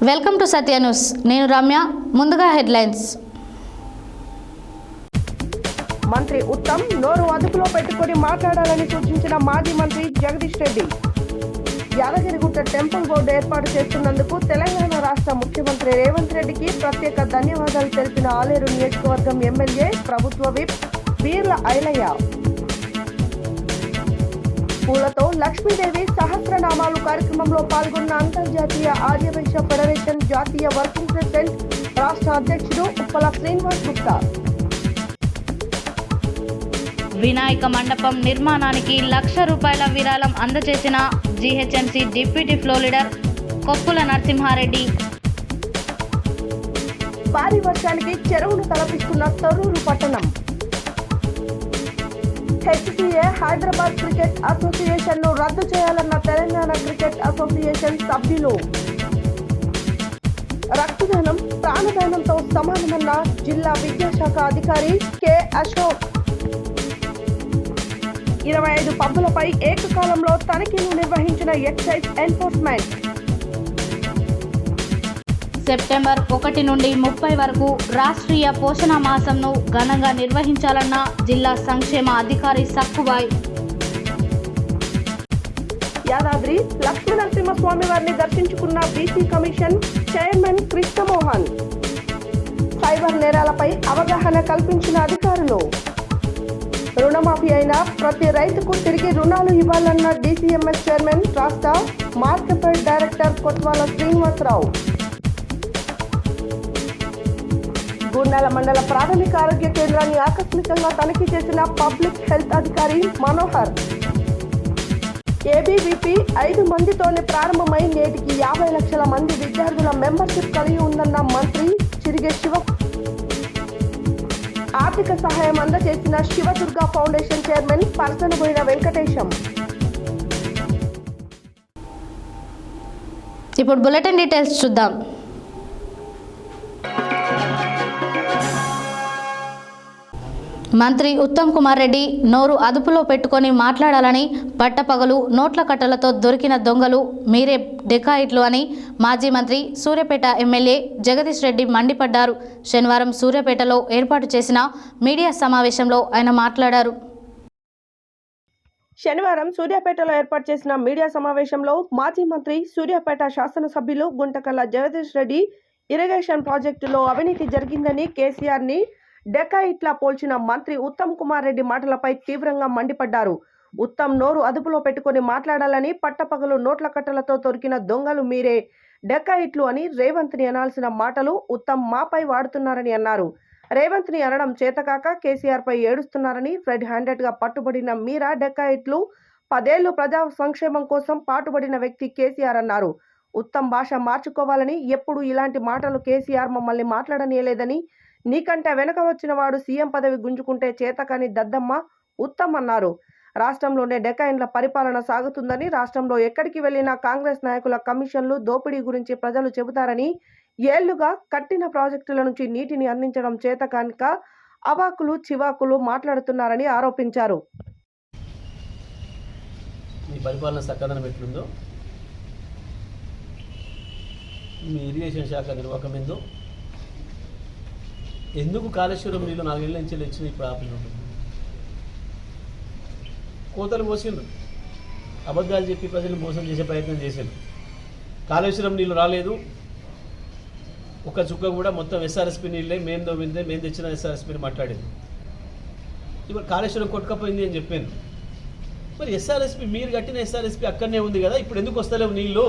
Welcome to Satya news. నేను రమ్య. ముందుగా headlines. మంత్రి ఉత్తమ్ నోరు అదుపులో పెట్టుకొని మాట్లాడాలని సూచించిన మాజీ మంత్రి జగదీష్ రెడ్డి. యాదగిరిగుట్ట టెంపుల్ బోర్డు ఏర్పాటు చేస్తున్నందుకు తెలంగాణ రాష్ట్ర ముఖ్యమంత్రి రేవంత్ రెడ్డికి ప్రత్యేక ధన్యవాదాలు తెలిపిన ఆలేరు నియోజకవర్గం ఎమ్మెల్యే ప్రభుత్వ విప్ బీర్ల ఐలయ్య. పూలతో లక్ష్మీదేవి సహస్రనామాలు కార్యక్రమంలో పాల్గొన్న అంతర్జాతీయ ఆర్యవైశ్య ఫెడరేషన్ జాతీయ వర్కింగ్ ప్రెసిడెంట్ రాష్ట్ర అధ్యక్షుడు ఉప్పల శ్రీనివాస్ గుప్తా. వినాయక మండపం నిర్మాణానికి ₹1,00,000 విరాళం అందజేసిన GHMC deputy floor leader Koppula Narasimha Reddy. భారీ వర్షానికి చెరువును తలపిస్తున్న తొర్రూరు పట్టణం. హెచ్సిఏ హైదరాబాద్ క్రికెట్ అసోసియేషన్ ను రద్దు చేయాలన్న తెలంగాణ క్రికెట్ అసోసియేషన్ సభ్యులు. రక్తదానం ప్రాణదానంతో సమానమన్న జిల్లా విద్యాశాఖ అధికారి కె అశోక్. 25 పబ్బులపై ఏకకాలంలో తనిఖీలు నిర్వహించిన ఎక్సైజ్ ఎన్ఫోర్స్మెంట్. సెప్టెంబర్ 1 నుండి 30 వరకు రాష్ట్రీయ పోషణ మాసంను ఘనంగా నిర్వహించాలన్న జిల్లా సంక్షేమ అధికారి సక్కుబాయ్. యాదాద్రి లక్ష్మీనరసింహస్వామి వారిని దర్శించుకున్న BC commission chairman Krishnamohan. Cyber నేరాలపై అవగాహన కల్పించిన అధికారులు. రుణమాఫీ అయిన ప్రతి రైతుకు తిరిగి రుణాలు ఇవ్వాలన్న డీసీఎంఎస్ చైర్మన్ రాష్ట్ర మార్కెట్ డైరెక్టర్ కొత్వాల శ్రీనివాసరావు. గుండాల మండల ప్రాథమిక ఆరోగ్య కేంద్రాన్ని ఆకస్మికంగా తనిఖీ చేసిన పబ్లిక్ హెల్త్ అధికారి మనోహర్. ఏబీవీపీ 5 మందితోనే ప్రారంభమై నేటికి 50 లక్షల మంది విద్యార్థుల మెంబర్షిప్ కలిగి ఉందన్న మంత్రి చిరిగే శివ. ఆర్థిక సహాయం అందజేసిన శివదుర్గ ఫౌండేషన్ చైర్మన్ పర్సనబోయిన వెంకటేశం. ఇప్పుడు బులెటిన్ డీటెయిల్స్ చూద్దాం. మంత్రి ఉత్తమ్ కుమార్ రెడ్డి నోరు అదుపులో పెట్టుకొని మాట్లాడాలని, పట్టపగలు నోట్ల కట్టలతో దొరికిన దొంగలు మీరే డెకాయిట్లు అని మాజీ మంత్రి సూర్యాపేట ఎమ్మెల్యే జగదీష్ రెడ్డి మండిపడ్డారు. శనివారం సూర్యాపేటలో ఏర్పాటు చేసిన మీడియా సమావేశంలో ఆయన మాట్లాడారు. శనివారం సూర్యాపేటలో ఏర్పాటు చేసిన మీడియా సమావేశంలో మాజీ మంత్రి సూర్యాపేట శాసనసభ్యులు గుంటకల్ల జగదీష్ రెడ్డి ఇరిగేషన్ ప్రాజెక్టులో అవినీతి జరిగిందని కేసీఆర్ని డెకాయిట్లా పోల్చిన మంత్రి ఉత్తమ్ కుమార్ రెడ్డి మాటలపై తీవ్రంగా మండిపడ్డారు. ఉత్తమ్ నోరు అదుపులో పెట్టుకొని మాట్లాడాలని, పట్టపగలు నోట్ల కట్టలతో దొరికిన దొంగలు మీరే డెకాయిట్లు అని రేవంత్ని అనాల్సిన మాటలు ఉత్తమ్ మాపై వాడుతున్నారని అన్నారు. రేవంత్ని అనడం చేతకాక కేసీఆర్పై ఏడుస్తున్నారని, రెడ్ హ్యాండెడ్గా పట్టుబడిన మీరా డెకాయిట్లు, 10 ఏళ్లు ప్రజా సంక్షేమం కోసం పాటుపడిన వ్యక్తి కేసీఆర్ అన్నారు. ఉత్తమ్ భాష మార్చుకోవాలని, ఎప్పుడు ఇలాంటి మాటలు కేసీఆర్ మమ్మల్ని మాట్లాడనీయలేదని, నీకంటే వెనక వచ్చిన వాడు సీఎం పదవి గుంజుకుంటే చేతకాని దద్దమ్మ ఉత్తమ్ అన్నారు. రాష్ట్రంలోనే డెకాయిన్ల పరిపాలన సాగుతుందని, రాష్ట్రంలో ఎక్కడికి వెళ్లినా కాంగ్రెస్ నాయకుల కమిషన్లు, దోపిడీ గురించి ప్రజలు చెబుతారని, ఏళ్లుగా కట్టిన ప్రాజెక్టుల నుంచి నీటిని అందించడం చేతకానిక అవాకులు చివాకులు మాట్లాడుతున్నారని ఆరోపించారు. మీ పరిపాలన సక్కదనం ఎట్లుందో, మీ ఇరిగేషన్ శాఖ నిర్వాహకం ఏందో, ఎందుకు కాళేశ్వరం నీళ్ళు 4 ఏళ్ళ నుంచి వచ్చినాయి, ఇప్పుడు ఆపిల్ ఉంటుంది. కోతలు పోసిండ్రు, అబద్ధాలు చెప్పి ప్రజలు మోసం చేసే ప్రయత్నం చేశారు. కాళేశ్వరం నీళ్ళు రాలేదు, ఒక చుక్క కూడా, మొత్తం ఎస్ఆర్ఎస్పీ నీళ్ళే మేము దోవిందే, మేము తెచ్చిన ఎస్ఆర్ఎస్పీని మాట్లాడేది. ఇప్పుడు కాళేశ్వరం కొట్టుకపోయింది అని చెప్పాను. మరి ఎస్ఆర్ఎస్పీ మీరు కట్టిన ఎస్ఆర్ఎస్పీ అక్కడనే ఉంది కదా, ఇప్పుడు ఎందుకు వస్తలేవు నీళ్ళు?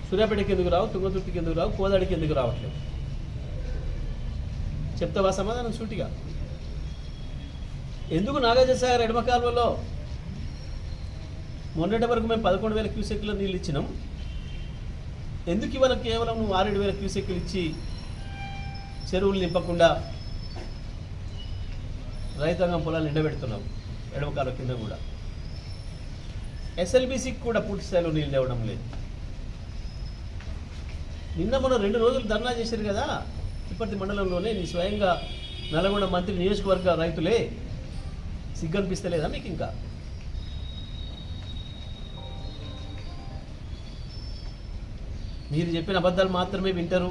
సూర్యాపేటకి ఎందుకు రావు, తుంగతుర్తికి ఎందుకు రావు, కోదాడికి ఎందుకు రావట్లేదు? చెప్తావా సమాధానం సూటిగా? ఎందుకు నాగార్జునసాగర్ ఎడమ కాలువలో మొన్నటి వరకు మేము 11,000 క్యూసెక్ల నీళ్ళు ఇచ్చినాం, ఎందుకు ఇవాళ కేవలం 6,000 క్యూసెక్లు ఇచ్చి చెరువులు నింపకుండా రైతాంగం పొలాలు ఎండబెడుతున్నాం? ఎడమ కాలువ కింద కూడా ఎస్ఎల్బీసీకి కూడా పూర్తి స్థాయిలో నీళ్ళు తేవడం లేదు. నిన్న మనం 2 రోజులు ధర్నా చేశారు కదా తిప్పర్తి మండలంలోనే, నీ స్వయంగా నల్గొండ మంత్రి నియోజకవర్గ రైతులే. సిగ్గనిపిస్తలేదా మీకు? ఇంకా మీరు చెప్పిన అబద్ధాలు మాత్రమే వింటారు.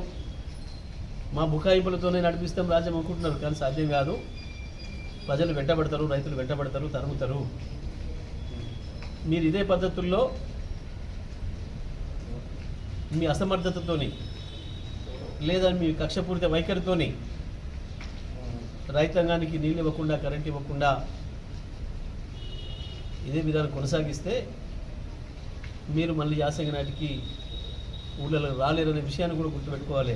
మా బుకాయింపులతోనే నడిపిస్తాం రాజ్యం అనుకుంటున్నారు, కానీ సాధ్యం కాదు. ప్రజలు వెంటబడతారు, రైతులు వెంటబడతారు, తరుముతారు. మీరు ఇదే పద్ధతుల్లో మీ అసమర్థతతోని లేదా మీ కక్షపూరిత వైఖరితోని రైతాంగానికి నీళ్ళు ఇవ్వకుండా, కరెంట్ ఇవ్వకుండా ఇదే విధానం కొనసాగిస్తే మీరు మళ్ళీ యాసంగి నాటికి ఊళ్ళలో రాలేరనే విషయాన్ని కూడా గుర్తుపెట్టుకోవాలి.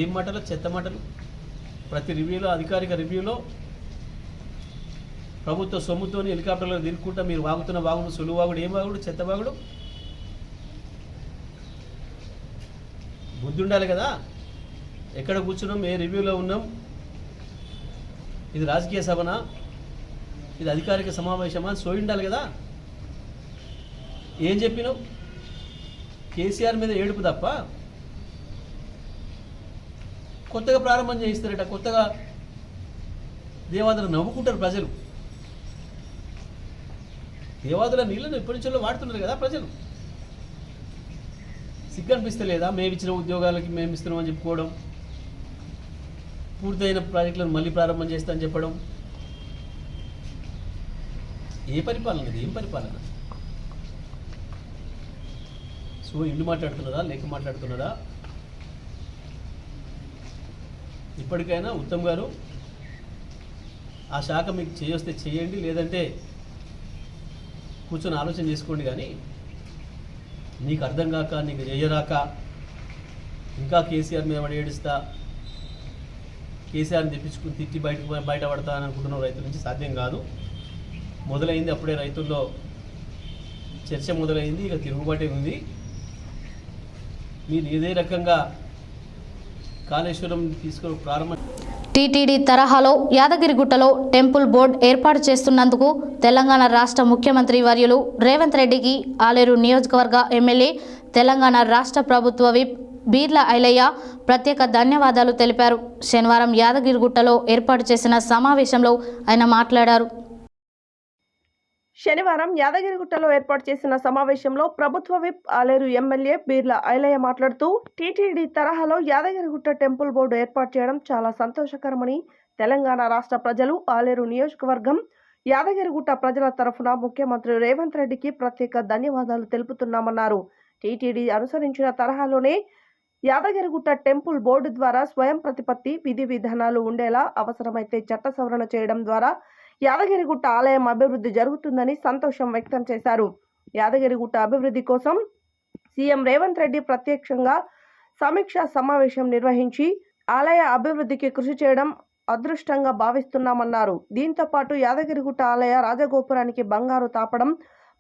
ఏం మాటలు, చెత్త మాటలు. ప్రతి రివ్యూలో, అధికారిక రివ్యూలో ప్రభుత్వ సొమ్ముతోని హెలికాప్టర్లో దిగుకుంటా మీరు వాగుతున్న వాగుడు, సులువు వాగుడు, ఏం వాగుడు, చెత్త వాగుడు. బుద్ధి ఉండాలి కదా. ఎక్కడ కూర్చున్నాం, ఏ రివ్యూలో ఉన్నాం, ఇది రాజకీయ సభనా, ఇది అధికారిక సమావేశమా, సోయి ఉండాలి కదా. ఏం చెప్పినావు? కేసీఆర్ మీద ఏడుపు తప్ప కొత్తగా ప్రారంభం చేయిస్తారట. కొత్తగా దేవాదులు నవ్వుకుంటారు ప్రజలు. దేవాదుల నీళ్ళను ఎప్పటి నుంచో వాడుతున్నారు కదా ప్రజలు. సిగ్గు అనిపిస్తలేదా? మేము ఇచ్చిన ఉద్యోగాలకి మేము ఇస్తున్నామని చెప్పుకోవడం, పూర్తయిన ప్రాజెక్టులను మళ్ళీ ప్రారంభం చేస్తా అని చెప్పడం. ఏ పరిపాలన ఇది? ఏం పరిపాలన? సో ఇల్లు మాట్లాడుతున్నారా, లేక మాట్లాడుతున్నారా? ఇప్పటికైనా ఉత్తమ్ గారు ఆ శాఖ మీకు చేయొస్తే చేయండి, లేదంటే కూర్చొని ఆలోచన చేసుకోండి. కానీ నీకు అర్థం కాక, నీకు చేయరాక ఇంకా కేసీఆర్ మీద పడి ఏడుస్తా, కేసీఆర్ని తెప్పించుకుని తిట్టి బయటపడతా అని అనుకుంటున్న రైతుల నుంచి సాధ్యం కాదు. మొదలైంది అప్పుడే, రైతుల్లో చర్చ మొదలైంది, ఇక తిరుగుబాటే ఉంది. మీరు ఇదే రకంగా కాళేశ్వరం తీసుకుని ప్రారంభం టీటీడీ తరహాలో యాదగిరిగుట్టలో టెంపుల్ బోర్డు ఏర్పాటు చేస్తున్నందుకు తెలంగాణ రాష్ట్ర ముఖ్యమంత్రి వర్యులు రేవంత్ రెడ్డికి ఆలేరు నియోజకవర్గ ఎమ్మెల్యే, తెలంగాణ రాష్ట్ర ప్రభుత్వ విప్ బీర్ల ఐలయ్య ప్రత్యేక ధన్యవాదాలు తెలిపారు. శనివారం యాదగిరిగుట్టలో ఏర్పాటు చేసిన సమావేశంలో ఆయన మాట్లాడారు. శనివారం యాదగిరిగుట్టలో ఏర్పాటు చేసిన సమావేశంలో ప్రభుత్వ విప్ ఆలేరు ఎమ్మెల్యే బీర్ల ఐలయ్య మాట్లాడుతూ, టీటీడీ తరహాలో యాదగిరిగుట్ట టెంపుల్ బోర్డు ఏర్పాటు చేయడం చాలా సంతోషకరమని, తెలంగాణ రాష్ట్ర ప్రజలు, ఆలేరు నియోజకవర్గం, యాదగిరిగుట్ట ప్రజల తరఫున ముఖ్యమంత్రి రేవంత్ రెడ్డికి ప్రత్యేక ధన్యవాదాలు తెలుపుతున్నామన్నారు. టీటీడీ అనుసరించిన తరహాలోనే యాదగిరిగుట్ట టెంపుల్ బోర్డు ద్వారా స్వయం ప్రతిపత్తి విధి విధానాలు ఉండేలా అవసరమైతే చట్ట సవరణ చేయడం ద్వారా యాదగిరిగుట్ట ఆలయం అభివృద్ధి జరుగుతుందని సంతోషం వ్యక్తం చేశారు. యాదగిరిగుట్ట అభివృద్ధి కోసం సీఎం రేవంత్ రెడ్డి ప్రత్యక్షంగా సమీక్షా సమావేశం నిర్వహించి ఆలయ అభివృద్ధికి కృషి చేయడం అదృష్టంగా భావిస్తున్నామన్నారు. దీంతో పాటు యాదగిరిగుట్ట ఆలయ రాజగోపురానికి బంగారు తాపడం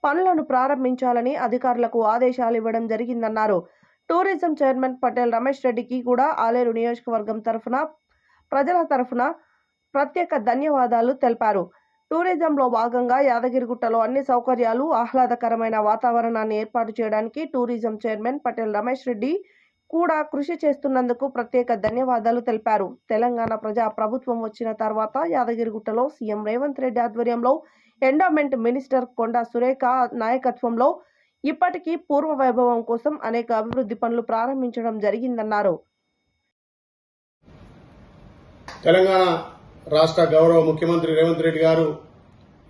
పనులను ప్రారంభించాలని అధికారులకు ఆదేశాలు ఇవ్వడం జరిగిందన్నారు. టూరిజం చైర్మన్ పటేల్ రమేష్ రెడ్డికి కూడా ఆలేరు నియోజకవర్గం తరఫున, ప్రజల తరఫున ప్రత్యేక ధన్యవాదాలు తెలిపారు. టూరిజంలో భాగంగా యాదగిరిగుట్టలో అన్ని సౌకర్యాలు, ఆహ్లాదకరమైన వాతావరణాన్ని ఏర్పాటు చేయడానికి టూరిజం చైర్మన్ పటేల్ రమేష్ రెడ్డి కూడా కృషి చేస్తున్నందుకు ప్రత్యేక ధన్యవాదాలు తెలిపారు. తెలంగాణ ప్రజా ప్రభుత్వం వచ్చిన తర్వాత యాదగిరిగుట్టలో సీఎం రేవంత్ రెడ్డి ఆధ్వర్యంలో ఎండోమెంట్ మినిస్టర్ కొండా సురేఖ నాయకత్వంలో ఇప్పటికీ పూర్వ వైభవం కోసం అనేక అభివృద్ధి పనులు ప్రారంభించడం జరిగిందన్నారు. తెలంగాణ రాష్ట్ర గౌరవ ముఖ్యమంత్రి రేవంత్ రెడ్డి గారు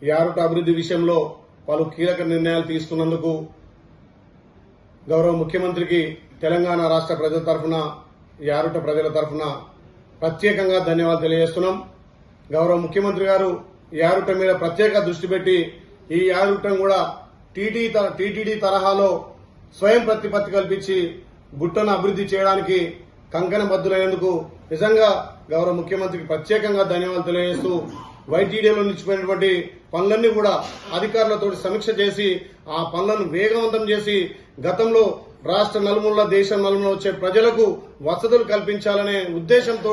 యారుట అభివృద్ధి విషయంలో పలు కీలక నిర్ణయాలు తీసుకున్నందుకు గౌరవ ముఖ్యమంత్రికి తెలంగాణ రాష్ట్ర ప్రజల తరఫున, యారుట ప్రజల తరఫున ప్రత్యేకంగా ధన్యవాదాలు తెలియజేస్తున్నాం. గౌరవ ముఖ్యమంత్రి గారు యారుట మీద ప్రత్యేక దృష్టి పెట్టి ఈ యారుటం కూడా టీటీడీ తరహాలో స్వయం ప్రతిపత్తి కల్పించి గుట్టను అభివృద్ధి చేయడానికి కంకణబద్దులైనందుకు నిజంగా గౌరవ ముఖ్యమంత్రికి ప్రత్యేకంగా ధన్యవాదాలు తెలియజేస్తూ, వైటీడీలో నిలిచిపోయినటువంటి పనులన్నీ కూడా అధికారులతో సమీక్ష చేసి ఆ పనులను వేగవంతం చేసి గతంలో రాష్ట్ర నలుమూల, దేశం నలుమూల వచ్చే ప్రజలకు వసతులు కల్పించాలనే ఉద్దేశంతో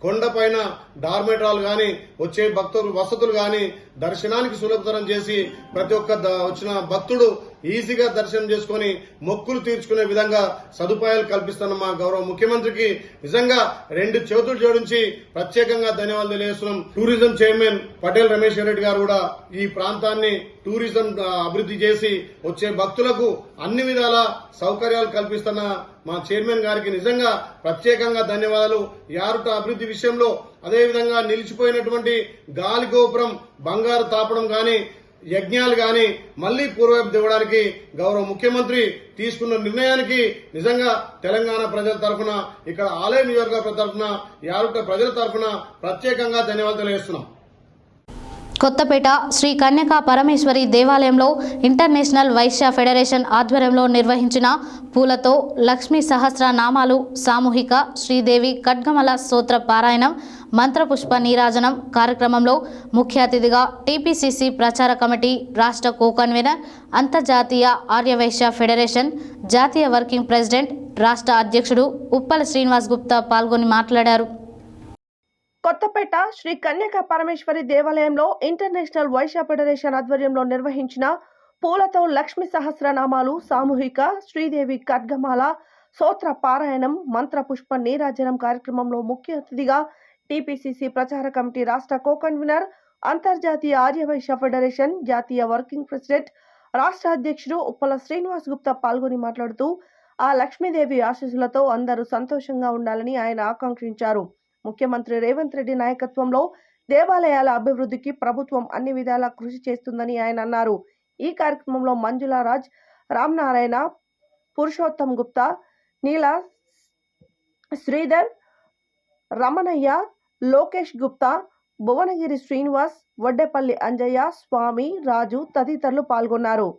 కొండపైన డార్మేటరాలు గాని, వచ్చే భక్తులు వసతులు గాని, దర్శనానికి సులభతరం చేసి ప్రతి ఒక్క వచ్చిన భక్తుడు ఈజీగా దర్శనం చేసుకుని మొక్కులు తీర్చుకునే విధంగా సదుపాయాలు కల్పిస్తున్న మా గౌరవ ముఖ్యమంత్రికి నిజంగా 2 చేతులు జోడించి ప్రత్యేకంగా ధన్యవాదాలు తెలియజేస్తున్నాం. టూరిజం చైర్మన్ పటేల్ రమేష్ రెడ్డి గారు కూడా ఈ ప్రాంతాన్ని టూరిజం అభివృద్ధి చేసి వచ్చే భక్తులకు అన్ని విధాల సౌకర్యాలు కల్పిస్తున్న మా చైర్మన్ గారికి నిజంగా ప్రత్యేకంగా ధన్యవాదాలు. యారుట అభివృద్ధి విషయంలో అదేవిధంగా నిలిచిపోయినటువంటి గాలి గోపురం బంగారు తాపడం గాని యజ్ఞాలు గాని మళ్లీ పూర్వవైపు దిగడానికి గౌరవ ముఖ్యమంత్రి తీసుకున్న నిర్ణయానికి నిజంగా తెలంగాణ ప్రజల తరఫున ఇక్కడ ఆలయ నియోజకవర్గ తరఫున యారుట ప్రజల తరఫున ప్రత్యేకంగా ధన్యవాదాలు తెలియజేస్తున్నాం. కొత్తపేట శ్రీ కన్యకా పరమేశ్వరి దేవాలయంలో ఇంటర్నేషనల్ వైశ్య ఫెడరేషన్ ఆధ్వర్యంలో నిర్వహించిన పూలతో లక్ష్మీ సహస్ర నామాలు సామూహిక శ్రీదేవి ఖడ్గమల స్తోత్ర పారాయణం మంత్రపుష్ప నీరాజనం కార్యక్రమంలో ముఖ్య అతిథిగా టీపీసీసీ ప్రచార కమిటీ రాష్ట్ర కో-కన్వీనర్ అంతర్జాతీయ ఆర్యవైశ్య ఫెడరేషన్ జాతీయ వర్కింగ్ ప్రెసిడెంట్ రాష్ట్ర అధ్యక్షుడు ఉప్పల శ్రీనివాస్ గుప్తా పాల్గొని మాట్లాడారు. కొత్తపేట శ్రీ కన్యకా పరమేశ్వరి దేవాలయంలో ఇంటర్నేషనల్ వైశ్య ఫెడరేషన్ ఆధ్వర్యంలో నిర్వహించిన పూలతో లక్ష్మీ సహస్రనామాలు సామూహిక శ్రీదేవి ఖడ్గమాల స్తోత్ర పారాయణం మంత్ర పుష్ప నీరాజనం కార్యక్రమంలో ముఖ్య అతిథిగా టీపీసీసీ ప్రచార కమిటీ రాష్ట్ర కో-కన్వీనర్ అంతర్జాతీయ ఆర్యవైశ్య ఫెడరేషన్ జాతీయ వర్కింగ్ ప్రెసిడెంట్ రాష్ట్ర అధ్యక్షుడు ఉప్పల శ్రీనివాస్ గుప్తా పాల్గొని మాట్లాడుతూ ఆ లక్ష్మీదేవి ఆశీస్సులతో అందరూ సంతోషంగా ఉండాలని ఆయన ఆకాంక్షించారు. ముఖ్యమంత్రి రేవంత్ రెడ్డి నాయకత్వంలో దేవాలయాల అభివృద్ధికి ప్రభుత్వం అన్ని విధాలా కృషి చేస్తుందని ఆయన అన్నారు. ఈ కార్యక్రమంలో మంజులా రాజ్, రామనారాయణ, పురుషోత్తం గుప్తా, నీలా శ్రీధర్, రమణయ్య, లోకేష్ గుప్తా, భువనగిరి శ్రీనివాస్, వడ్డేపల్లి అంజయ్య, స్వామి, రాజు తదితరులు పాల్గొన్నారు.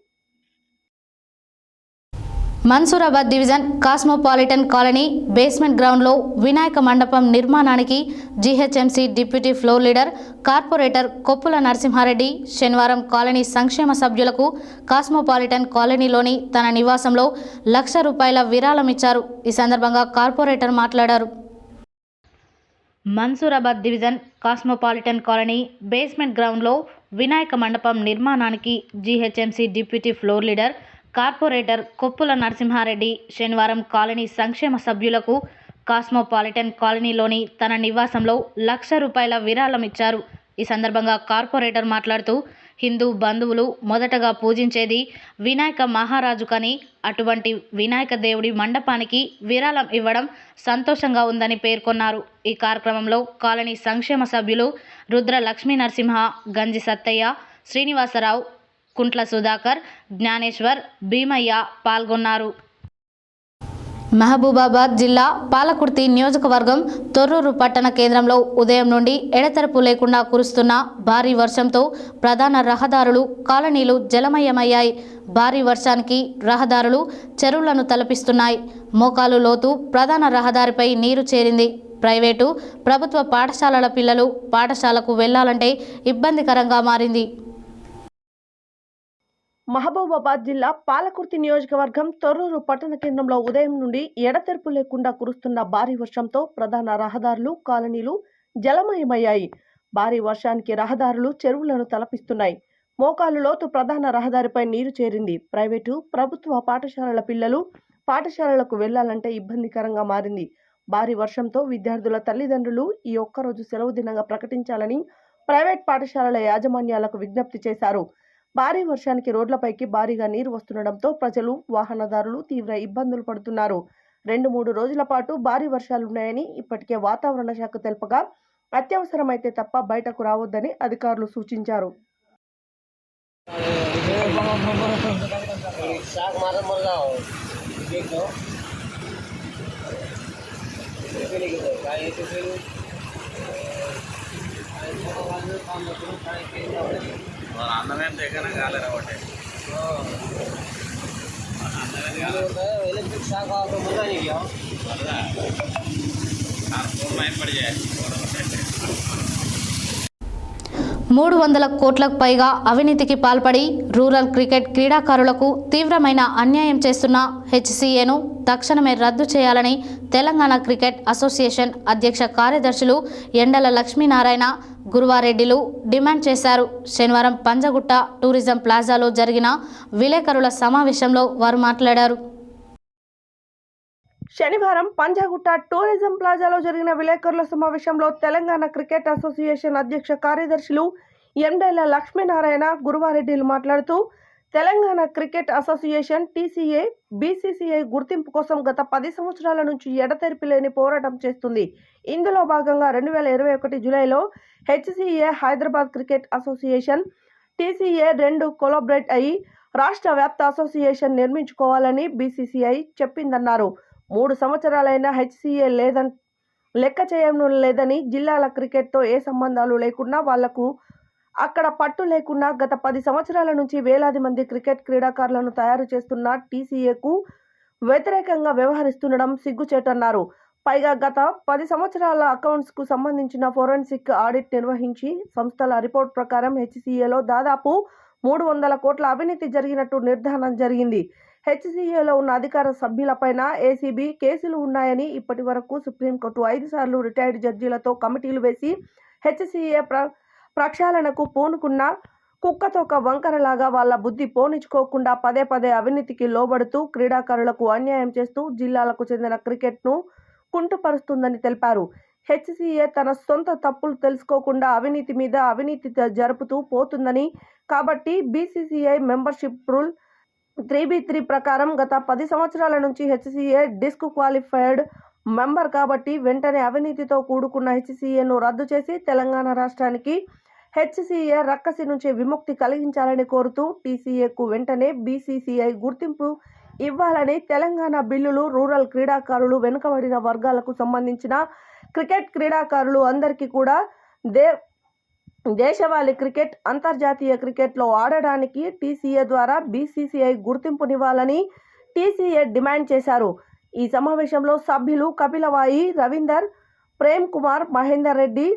Mansoorabad division cosmopolitan colony basement గ్రౌండ్లో వినాయక మండపం నిర్మాణానికి GHMC deputy floor leader corporator Koppula Narasimha Reddy శనివారం కాలనీ సంక్షేమ సభ్యులకు కాస్మోపాలిటన్ కాలనీలోని తన నివాసంలో ₹1,00,000 విరాళం ఇచ్చారు. ఈ సందర్భంగా కార్పొరేటర్ మాట్లాడారు. Mansoorabad division cosmopolitan colony basement గ్రౌండ్లో వినాయక మండపం నిర్మాణానికి GHMC deputy floor leader corporator Koppula Narasimha Reddy శనివారం కాలనీ సంక్షేమ సభ్యులకు కాస్మోపాలిటన్ కాలనీలోని తన నివాసంలో ₹1,00,000 విరాళం ఇచ్చారు. ఈ సందర్భంగా కార్పొరేటర్ మాట్లాడుతూ హిందూ బంధువులు మొదటగా పూజించేది వినాయక మహారాజు కని అటువంటి వినాయక దేవుడి మండపానికి విరాళం ఇవ్వడం సంతోషంగా ఉందని పేర్కొన్నారు. ఈ కార్యక్రమంలో కాలనీ సంక్షేమ సభ్యులు రుద్ర లక్ష్మీ నరసింహ, గంజి సత్తయ్య, శ్రీనివాసరావు, కుంట్ల సుధాకర్, జ్ఞానేశ్వర్, భీమయ్య పాల్గొన్నారు. మహబూబాబాద్ జిల్లా పాలకుర్తి నియోజకవర్గం తొర్రూరు పట్టణ కేంద్రంలో ఉదయం నుండి ఎడతెరపు లేకుండా కురుస్తున్న భారీ వర్షంతో ప్రధాన రహదారులు, కాలనీలు జలమయమయ్యాయి. భారీ వర్షానికి రహదారులు చెరువులను తలపిస్తున్నాయి. మోకాలు లోతు ప్రధాన రహదారిపై నీరు చేరింది. ప్రైవేటు, ప్రభుత్వ పాఠశాలల పిల్లలు పాఠశాలకు వెళ్లాలంటే ఇబ్బందికరంగా మారింది. మహబూబాబాద్ జిల్లా పాలకుర్తి నియోజకవర్గం తొర్రూరు పట్టణ కేంద్రంలో ఉదయం నుండి ఎడతెరపు లేకుండా కురుస్తున్న భారీ వర్షంతో ప్రధాన రహదారులు, కాలనీలు జలమయమయ్యాయి. భారీ వర్షానికి రహదారులు చెరువులను తలపిస్తున్నాయి. మోకాలు లోతు ప్రధాన రహదారిపై నీరు చేరింది. ప్రైవేటు, ప్రభుత్వ పాఠశాలల పిల్లలు పాఠశాలలకు వెళ్లాలంటే ఇబ్బందికరంగా మారింది. భారీ వర్షంతో విద్యార్థుల తల్లిదండ్రులు ఈ ఒక్కరోజు సెలవు దినంగా ప్రకటించాలని ప్రైవేట్ పాఠశాలల యాజమాన్యాలకు విజ్ఞప్తి చేశారు. భారీ వర్షానికి రోడ్లపైకి భారీగా నీరు వస్తుండటంతో ప్రజలు, వాహనదారులు తీవ్ర ఇబ్బందులు పడుతున్నారు. 2-3 రోజుల పాటు భారీ వర్షాలున్నాయని ఇప్పటికే వాతావరణ శాఖ తెలుపగా అత్యవసరమైతే తప్ప బయటకు రావద్దని అధికారులు సూచించారు. అందమైన దగ్గర కాలేరా ఒకటి इलेक्ट्रिक शाक तो मजा नहीं गया 300 కోట్లకు పైగా అవినీతికి పాల్పడి రూరల్ క్రికెట్ క్రీడాకారులకు తీవ్రమైన అన్యాయం చేస్తున్న హెచ్సిఏను తక్షణమే రద్దు చేయాలని తెలంగాణ క్రికెట్ అసోసియేషన్ అధ్యక్ష కార్యదర్శులు ఎండల లక్ష్మీనారాయణ గురువారెడ్డిలు డిమాండ్ చేశారు. శనివారం పంజగుట్ట టూరిజం ప్లాజాలో జరిగిన విలేకరుల సమావేశంలో వారు మాట్లాడారు. శనివారం పంజాగుట్ట టూరిజం ప్లాజాలో జరిగిన విలేకరుల సమావేశంలో తెలంగాణ క్రికెట్ అసోసియేషన్ అధ్యక్ష కార్యదర్శులు ఎండల లక్ష్మీనారాయణ గురువారెడ్డిలు మాట్లాడుతూ Telangana cricket association TCA BCCI గుర్తింపు కోసం గత 10 సంవత్సరాల నుంచి ఎడతెరిపి లేని పోరాటం చేస్తుంది. ఇందులో భాగంగా 2021 జూలైలో HCA Hyderabad cricket association TCA 2 collaborate అయ్యి రాష్ట్ర వ్యాప్త అసోసియేషన్ నిర్మించుకోవాలని బీసీసీఐ చెప్పిందన్నారు. 3 సంవత్సరాలైన హెచ్సిఏ లెక్క చేయడం లేదని, జిల్లాల క్రికెట్తో ఏ సంబంధాలు లేకున్నా వాళ్లకు అక్కడ పట్టు లేకున్నా గత 10 సంవత్సరాల నుంచి వేలాది మంది క్రికెట్ క్రీడాకారులను తయారు చేస్తున్న టీసీఏకు వ్యతిరేకంగా వ్యవహరిస్తుండడం సిగ్గుచేటన్నారు. పైగా గత 10 సంవత్సరాల అకౌంట్స్కు సంబంధించిన ఫోరెన్సిక్ ఆడిట్ నిర్వహించి సంస్థల రిపోర్ట్ ప్రకారం హెచ్సిఏలో దాదాపు 300 కోట్ల అవినీతి జరిగినట్టు నిర్ధారణ జరిగింది. హెచ్సిఏలో ఉన్న అధికార సభ్యులపైన ఏసీబీ కేసులు ఉన్నాయని, ఇప్పటి వరకు సుప్రీంకోర్టు 5 సార్లు రిటైర్డ్ జడ్జీలతో కమిటీలు వేసి హెచ్సిఏ ప్రక్షాళనకు పూనుకున్న కుక్కతోక వంకరలాగా వాళ్ళ బుద్ధి పోనిచ్చుకోకుండా పదే పదే అవినీతికి లోబడుతూ క్రీడాకారులకు అన్యాయం చేస్తూ జిల్లాలకు చెందిన క్రికెట్ను కుంటుపరుస్తుందని తెలిపారు. హెచ్సిఏ తన సొంత తప్పులు తెలుసుకోకుండా అవినీతి మీద అవినీతి జరుపుతూ పోతుందని, కాబట్టి బీసీసీఐ మెంబర్షిప్ రూల్ 3B3 ప్రకారం గత 10 సంవత్సరాల నుంచి హెచ్సిఏ డిస్క్వాలిఫైడ్ మెంబర్ కాబట్టి వెంటనే అవినీతితో కూడుకున్న హెచ్సిఏను రద్దు చేసి తెలంగాణ రాష్ట్రానికి హెచ్సిఏ రక్కసి నుంచి విముక్తి కలిగించాలని కోరుతూ టీసీఏకు వెంటనే బీసీసీఐ గుర్తింపు ఇవ్వాలని తెలంగాణ బిల్లులు రూరల్ క్రీడాకారులు వెనుకబడిన వర్గాలకు సంబంధించిన క్రికెట్ క్రీడాకారులు అందరికీ కూడా దేశవాళీ క్రికెట్ అంతర్జాతీయ క్రికెట్లో ఆడడానికి టీసీఏ ద్వారా బీసీసీఐ గుర్తింపునివ్వాలని టీసీఏ డిమాండ్ చేశారు. ఈ సమావేశంలో సభ్యులు కపిలవాయి రవీందర్, ప్రేమ్ కుమార్, మహేందర్ రెడ్డి,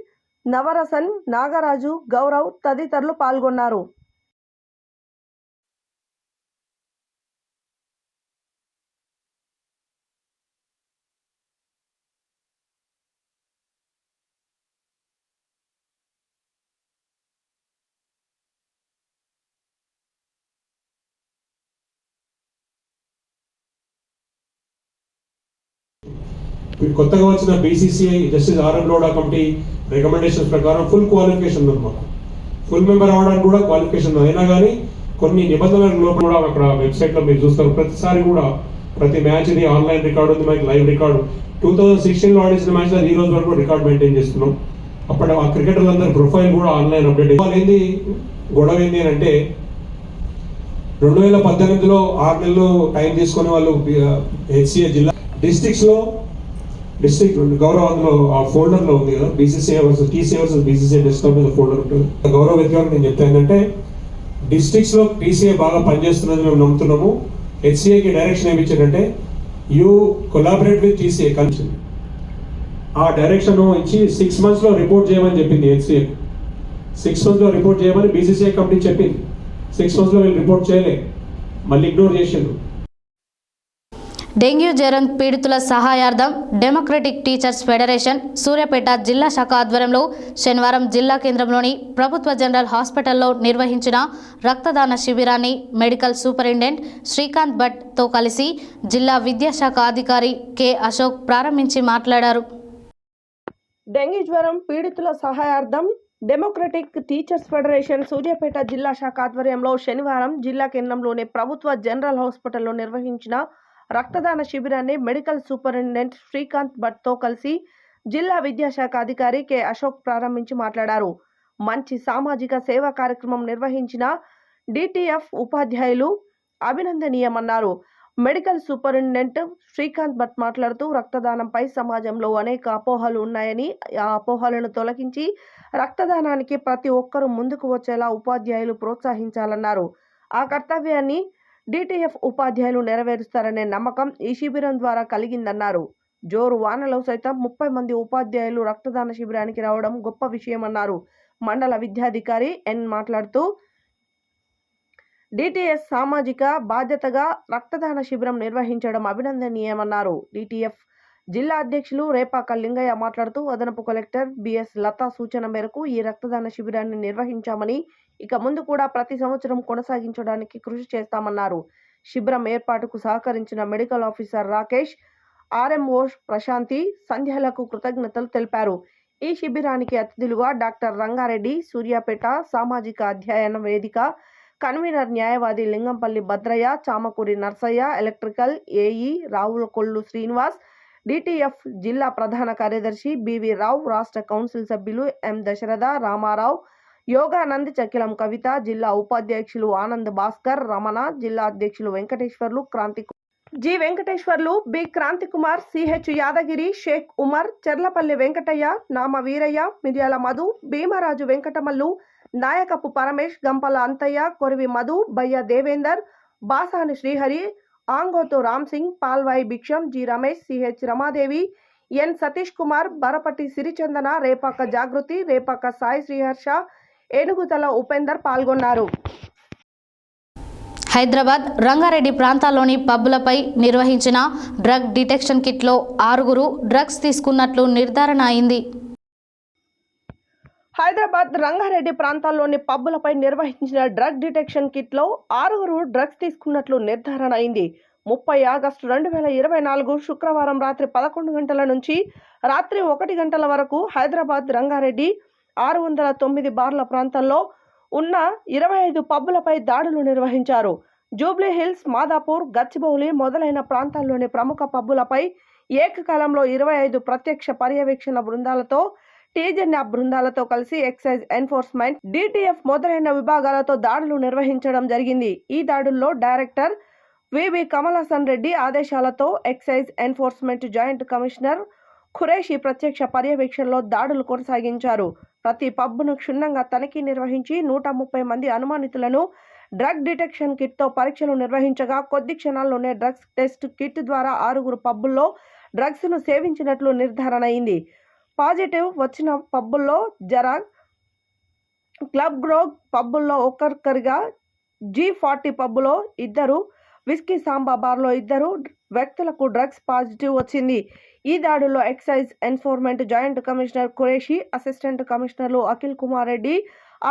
నవరసన్, నాగరాజు, గౌరవ్ తదితరులు పాల్గొన్నారు. కొత్తగా వచ్చిన BCCI justice RM Lodha committee recommendation ప్రకారం ఫుల్ క్వాలిఫికేషన్ ఉంది మాకు. ఫుల్ మెంబర్ అవ్వడానికి కూడా క్వాలిఫికేషన్ అయినా కానీ కొన్ని నిబంధనల లోపల కూడా అక్కడ వెబ్సైట్లో మీరు చూస్తారు. ప్రతిసారి కూడా ప్రతి మ్యాచ్ది ఆన్లైన్ రికార్డు ఉంది, మనకి లైవ్ రికార్డు. 2016లో ఆడించిన మ్యాచ్లో ఈ రోజు వరకు రికార్డు మెయింటైన్ చేస్తున్నాం. అప్పుడు ఆ క్రికెటర్లందరి ప్రొఫైల్ కూడా ఆన్లైన్ అప్డేట్. ఏంది గొడవ ఏంది అని అంటే 2018లో 6 నెలలు టైం తీసుకొని వాళ్ళు హెచ్సిఏ జిల్లా డిస్ట్రిక్ట్స్లో డిస్ట్రిక్ట్ గౌరవంలో ఆ ఫోల్డర్లో ఉంది కదా, BCCI versus TCI versus BCCI desktop మీద ఫోల్డర్ ఉంటుంది. గౌరవ వ్యక్తిగా నేను చెప్తాను ఏంటంటే డిస్ట్రిక్ట్స్లో టీసీఐ బాగా పనిచేస్తున్నది మేము నమ్ముతున్నాము. హెచ్సిఐకి డైరెక్షన్ ఏమి ఇచ్చారంటే యూ కొలాబరేట్ విత్ టీసీఐ కలిసి ఆ డైరెక్షన్ ఇచ్చి 6 monthsలో రిపోర్ట్ చేయమని చెప్పింది హెచ్సిఐ. 6 monthsలో రిపోర్ట్ చేయమని బీసీసీఐ కమిటీ చెప్పింది. 6 monthsలో వీళ్ళు రిపోర్ట్ చేయలే, మళ్ళీ ఇగ్నోర్ చేసిండ్రు. డెంగ్యూ జ్వరం పీడితుల సహాయార్థం డెమోక్రటిక్ టీచర్స్ ఫెడరేషన్ సూర్యాపేట జిల్లా శాఖ ఆధ్వర్యంలో శనివారం జిల్లా కేంద్రంలోని ప్రభుత్వ జనరల్ హాస్పిటల్లో నిర్వహించిన రక్తదాన శిబిరాన్ని మెడికల్ సూపరింటెండెంట్ శ్రీకాంత్ భట్తో కలిసి జిల్లా విద్యాశాఖ అధికారి కె అశోక్ ప్రారంభించి మాట్లాడారు. డెంగీ జ్వరం పీడితుల సహాయార్థం డెమోక్రటిక్ టీచర్స్ ఫెడరేషన్ సూర్యాపేట జిల్లా శాఖ ఆధ్వర్యంలో శనివారం జిల్లా కేంద్రంలోని ప్రభుత్వ జనరల్ హాస్పిటల్లో నిర్వహించిన రక్తదాన శిబిరాన్ని మెడికల్ సూపరింటెండెంట్ శ్రీకాంత్ భట్తో కలిసి జిల్లా విద్యాశాఖ అధికారి కె అశోక్ ప్రారంభించి మాట్లాడారు. మంచి సామాజిక సేవా కార్యక్రమం నిర్వహించిన డిటిఎఫ్ ఉపాధ్యాయులు అభినందనీయమన్నారు. మెడికల్ సూపరింటెండెంట్ శ్రీకాంత్ భట్ మాట్లాడుతూ రక్తదానంపై సమాజంలో అనేక అపోహలు ఉన్నాయని, ఆ అపోహలను తొలగించి రక్తదానానికి ప్రతి ఒక్కరూ ముందుకు వచ్చేలా ఉపాధ్యాయులు ప్రోత్సహించాలన్నారు. ఆ కర్తవ్యాన్ని డిటిఎఫ్ ఉపాధ్యాయులు నెరవేరుస్తారనే నమ్మకం ఈ శిబిరం ద్వారా కలిగిందన్నారు. జోరు వానలో సైతం 30 మంది ఉపాధ్యాయులు రక్తదాన శిబిరానికి రావడం గొప్ప విషయమన్నారు. మండల విద్యాధికారి ఎన్ మాట్లాడుతూ డిటిఎస్ సామాజిక బాధ్యతగా రక్తదాన శిబిరం నిర్వహించడం అభినందనీయమన్నారు. డిటిఎఫ్ జిల్లా అధ్యక్షులు రేపాక లింగయ్య మాట్లాడుతూ అదనపు కలెక్టర్ బిఎస్ లతా సూచన మేరకు ఈ రక్తదాన శిబిరాన్ని నిర్వహించామని ఇక ముందు కూడా ప్రతి సంవత్సరం కొనసాగించడానికి కృషి చేస్తామన్నారు. శిబిరం ఏర్పాటుకు సహకరించిన medical officer Rakesh, RMO Prashanthi, సంధ్యలకు కృతజ్ఞతలు తెలిపారు. ఈ శిబిరానికి అతిథులుగా డాక్టర్ రంగారెడ్డి, సూర్యాపేట సామాజిక అధ్యయన వేదిక కన్వీనర్ న్యాయవాది Lingampalli Bhadraiah, Chamakuri Narsaiah, electrical AE Ravulakollu Srinivas, DTF జిల్లా ప్రధాన కార్యదర్శి బివి రావు, రాష్ట్ర కౌన్సిల్ సభ్యులు ఎం దశరథ, రామారావు, యోగానంద్, చకిలం కవిత, జిల్లా ఉపాధ్యక్షులు ఆనంద్ భాస్కర్, రమణ, జిల్లా అధ్యక్షులు Venkateswarlu, G Venkateswarlu, B Kranthi Kumar, CH Yadagiri, Sheikh Umar, Cherlapalli Venkataiah, Nama Veeraiah, Miryala Madhu, Bheemaraju Venkatamallu, Nayakapu Paramesh, Gampala Anthaiah, Korivi Madhu, Bayya Devender, Basani Srihari, Angothu Ram Singh, Palvai Bhiksham, G Ramesh, CH Ramadevi, N Satish Kumar, Barapati Sirichandana, Repaka Jagruthi, Repaka Sai Sriharsha, Enuguthala Upender పాల్గొన్నారు. హైదరాబాద్ రంగారెడ్డి ప్రాంతాల్లోని పబ్బులపై నిర్వహించిన డ్రగ్ డిటెక్షన్ కిట్లో 6 డ్రగ్స్ తీసుకున్నట్లు నిర్ధారణ అయింది. హైదరాబాద్ రంగారెడ్డి ప్రాంతాల్లోని పబ్బులపై నిర్వహించిన డ్రగ్ డిటెక్షన్ కిట్లో 6 డ్రగ్స్ తీసుకున్నట్లు నిర్ధారణ అయింది. 30 ఆగస్టు 2024 శుక్రవారం రాత్రి 11 గంటల నుంచి రాత్రి 1 గంటల వరకు హైదరాబాద్ రంగారెడ్డి 609 బార్ల ప్రాంతాల్లో ఉన్న 25 పబ్బులపై దాడులు నిర్వహించారు. జూబ్లీ హిల్స్, మాదాపూర్, గచ్చిబౌలి మొదలైన ప్రాంతాల్లోని ప్రముఖ పబ్బులపై ఏకకాలంలో 25 ప్రత్యక్ష పర్యవేక్షణ బృందాలతో, టీజెన్యాప్ బృందాలతో కలిసి ఎక్సైజ్ ఎన్ఫోర్స్మెంట్, డిటిఎఫ్ మొదలైన విభాగాలతో దాడులు నిర్వహించడం జరిగింది. ఈ దాడుల్లో డైరెక్టర్ వివి కమల్ హాసన్ రెడ్డి ఆదేశాలతో excise enforcement joint commissioner Qureshi ప్రత్యక్ష పర్యవేక్షణలో దాడులు కొనసాగించారు. ప్రతి పబ్బును క్షుణ్ణంగా తనిఖీ నిర్వహించి 130 మంది అనుమానితులను డ్రగ్ డిటెక్షన్ కిట్తో పరీక్షలు నిర్వహించగా కొద్ది క్షణాల్లోనే డ్రగ్స్ టెస్ట్ కిట్ ద్వారా 6 పబ్బుల్లో డ్రగ్స్ను సేవించినట్లు నిర్ధారణ అయింది. పాజిటివ్ వచ్చిన పబ్బుల్లో జరాగ్, క్లబ్ గ్రోగ్ పబ్బుల్లో ఒక్కొక్కరిగా, G40 పబ్బులో 2, విస్కీ సాంబా బార్లో 2 వ్యక్తులకు డ్రగ్స్ పాజిటివ్ వచ్చింది. ఈ దాడుల్లో excise enforcement joint commissioner Qureshi, assistant కమిషనర్లు Akhil Kumar Reddy,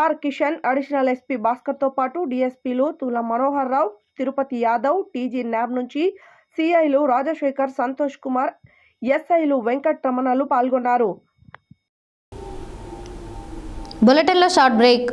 R Kishan, additional SP భాస్కర్తో పాటు డిఎస్పీలు తుల మనోహర్ రావు, తిరుపతి యాదవ్, టీజీ న్యాబ్ నుంచి సిఐలు రాజశేఖర్, సంతోష్ కుమార్, ఎస్ఐలు వెంకట్ రమణలు పాల్గొన్నారు. బులెటిన్లో short break.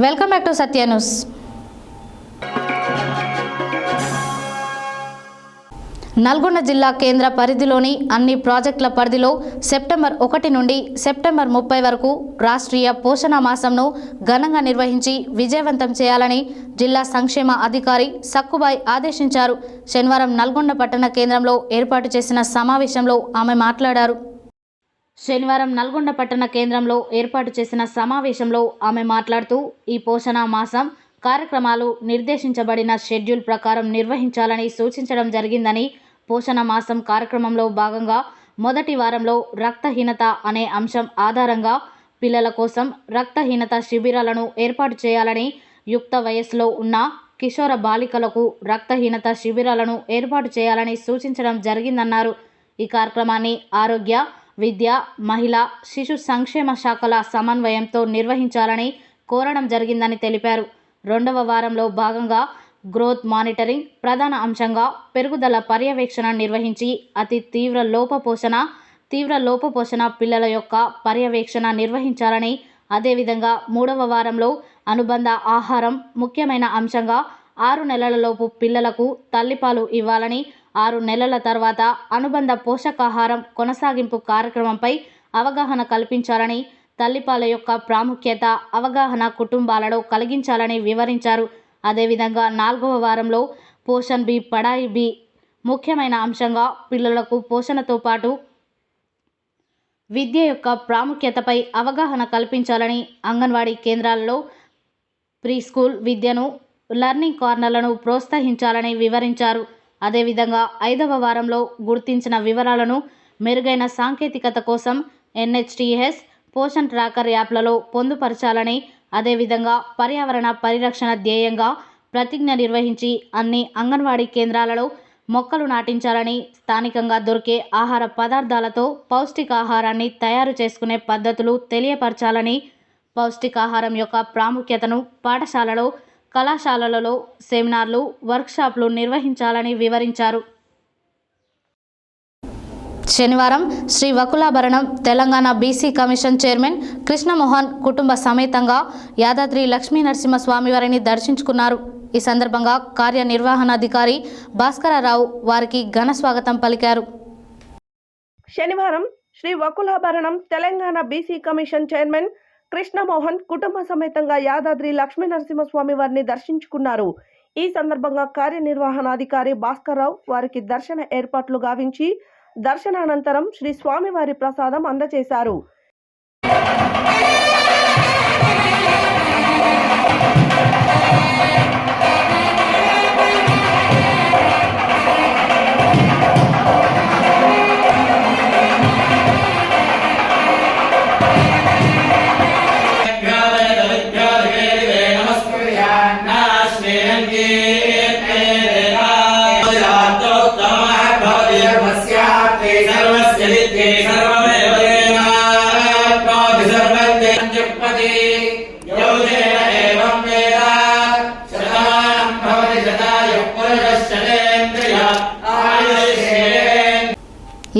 Welcome back to Satya news. Nalgonda జిల్లా కేంద్ర పరిధిలోని అన్ని ప్రాజెక్టుల పరిధిలో సెప్టెంబర్ 1 నుండి సెప్టెంబర్ 30 వరకు రాష్ట్రీయ పోషణ మాసంను ఘనంగా నిర్వహించి విజయవంతం చేయాలని జిల్లా సంక్షేమ అధికారి సక్కుబాయ్ ఆదేశించారు. శనివారం నల్గొండ పట్టణ కేంద్రంలో ఏర్పాటు చేసిన సమావేశంలో ఆమె మాట్లాడారు. శనివారం నల్గొండ పట్టణ కేంద్రంలో ఏర్పాటు చేసిన సమావేశంలో ఆమె మాట్లాడుతూ ఈ పోషణ మాసం కార్యక్రమాలు నిర్దేశించబడిన షెడ్యూల్ ప్రకారం నిర్వహించాలని సూచించడం జరిగిందని, పోషణ మాసం కార్యక్రమంలో భాగంగా మొదటి వారంలో రక్తహీనత అనే అంశం ఆధారంగా పిల్లల కోసం రక్తహీనత శిబిరాలను ఏర్పాటు చేయాలని, యుక్త వయస్సులో ఉన్న కిషోర బాలికలకు రక్తహీనత శిబిరాలను ఏర్పాటు చేయాలని సూచించడం జరిగిందన్నారు. ఈ కార్యక్రమాన్ని ఆరోగ్య విద్య, మహిళా, శిశు సంక్షేమ శాఖల సమన్వయంతో నిర్వహించాలని కోరడం జరిగిందని తెలిపారు. 2వ వారంలో భాగంగా గ్రోత్ మానిటరింగ్ ప్రధాన అంశంగా పెరుగుదల పర్యవేక్షణ నిర్వహించి అతి తీవ్ర లోపపోషణ పిల్లల యొక్క పర్యవేక్షణ నిర్వహించాలని, అదేవిధంగా 3వ వారంలో అనుబంధ ఆహారం ముఖ్యమైన అంశంగా 6 నెలలలోపు పిల్లలకు తల్లిపాలు ఇవ్వాలని, 6 నెలల తర్వాత అనుబంధ పోషకాహారం కొనసాగింపు కార్యక్రమంపై అవగాహన కల్పించాలని, తల్లిపాల యొక్క ప్రాముఖ్యత అవగాహన కుటుంబాలలో కలిగించాలని వివరించారు. అదేవిధంగా 4వ వారంలో పోషణ్ బి పడాయి బి ముఖ్యమైన అంశంగా పిల్లలకు పోషణతో పాటు విద్య యొక్క ప్రాముఖ్యతపై అవగాహన కల్పించాలని, అంగన్వాడీ కేంద్రాలలో ప్రీ స్కూల్ విద్యను, లర్నింగ్ కార్నర్లను ప్రోత్సహించాలని వివరించారు. అదేవిధంగా 5వ వారంలో గుర్తించిన వివరాలను మెరుగైన సాంకేతికత కోసం NHTS పోషణ్ ట్రాకర్ యాప్లలో పొందుపరచాలని, అదేవిధంగా పర్యావరణ పరిరక్షణ ధ్యేయంగా ప్రతిజ్ఞ నిర్వహించి అన్ని అంగన్వాడీ కేంద్రాలలో మొక్కలు నాటించాలని, స్థానికంగా దొరికే ఆహార పదార్థాలతో పౌష్టికాహారాన్ని తయారు చేసుకునే పద్ధతులు తెలియపరచాలని, పౌష్టికాహారం యొక్క ప్రాముఖ్యతను పాఠశాలలో, కళాశాలలలో సెమినార్లు, వర్క్షాప్లు నిర్వహించాలని వివరించారు. శనివారం Shri Vakulabharanam Telangana BC commission chairman Krishnamohan కుటుంబ సమేతంగా యాదాద్రి లక్ష్మీనరసింహస్వామి వారిని దర్శించుకున్నారు. ఈ సందర్భంగా కార్యనిర్వహణాధికారి భాస్కరరావు వారికి ఘన స్వాగతం పలికారు. శనివారం Shri Vakulabharanam Telangana BC commission chairman Krishnamohan కుటుంబ సమేతంగా యాదాద్రి లక్ష్మీనరసింహస్వామి వారిని దర్శించుకున్నారు. ఈ సందర్భంగా కార్యనిర్వహణాధికారి భాస్కరరావు వారికి దర్శన ఏర్పాట్లు గావించి దర్శనానంతరం శ్రీ స్వామివారి ప్రసాదం అందజేశారు.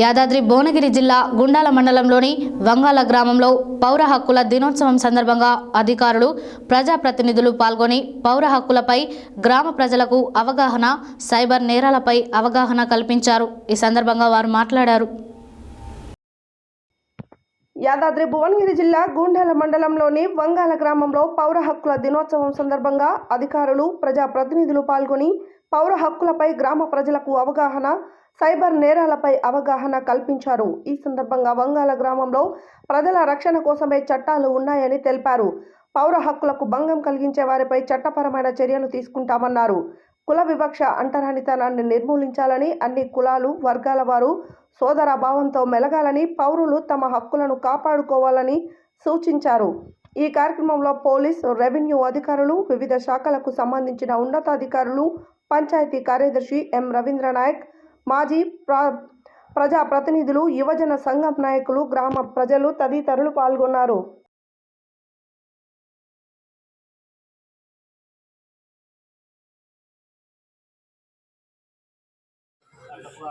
యాదాద్రి భువనగిరి జిల్లా గుండాల మండలంలోని వంగాల గ్రామంలో పౌర హక్కుల దినోత్సవం సందర్భంగా అధికారులు, ప్రజాప్రతినిధులు పాల్గొని పౌర హక్కులపై గ్రామ ప్రజలకు అవగాహన, సైబర్ నేరాలపై అవగాహన కల్పించారు. ఈ సందర్భంగా వారు మాట్లాడారు. యాదాద్రి భువనగిరి జిల్లా గుండాల మండలంలోని వంగాల గ్రామంలో పౌర హక్కుల దినోత్సవం సందర్భంగా అధికారులు, ప్రజాప్రతినిధులు పాల్గొని పౌర హక్కులపై గ్రామ ప్రజలకు అవగాహన, సైబర్ నేరాలపై అవగాహన కల్పించారు. ఈ సందర్భంగా వంగాల గ్రామంలో ప్రజల రక్షణ కోసమే చట్టాలు ఉన్నాయని తెలిపారు. పౌర హక్కులకు భంగం కలిగించే వారిపై చట్టపరమైన చర్యలు తీసుకుంటామన్నారు. కుల వివక్ష, అంటరానితనాన్ని నిర్మూలించాలని, అన్ని కులాలు, వర్గాల వారు సోదరభావంతో మెలగాలని, పౌరులు తమ హక్కులను కాపాడుకోవాలని సూచించారు. ఈ కార్యక్రమంలో పోలీస్, రెవెన్యూ అధికారులు, వివిధ శాఖలకు సంబంధించిన ఉన్నతాధికారులు, పంచాయతీ కార్యదర్శి ఎం రవీంద్రనాయక్, మాజీ ప్రజాప్రతినిధులు, యువజన సంఘం నాయకులు, గ్రామ ప్రజలు తదితరులు పాల్గొన్నారు.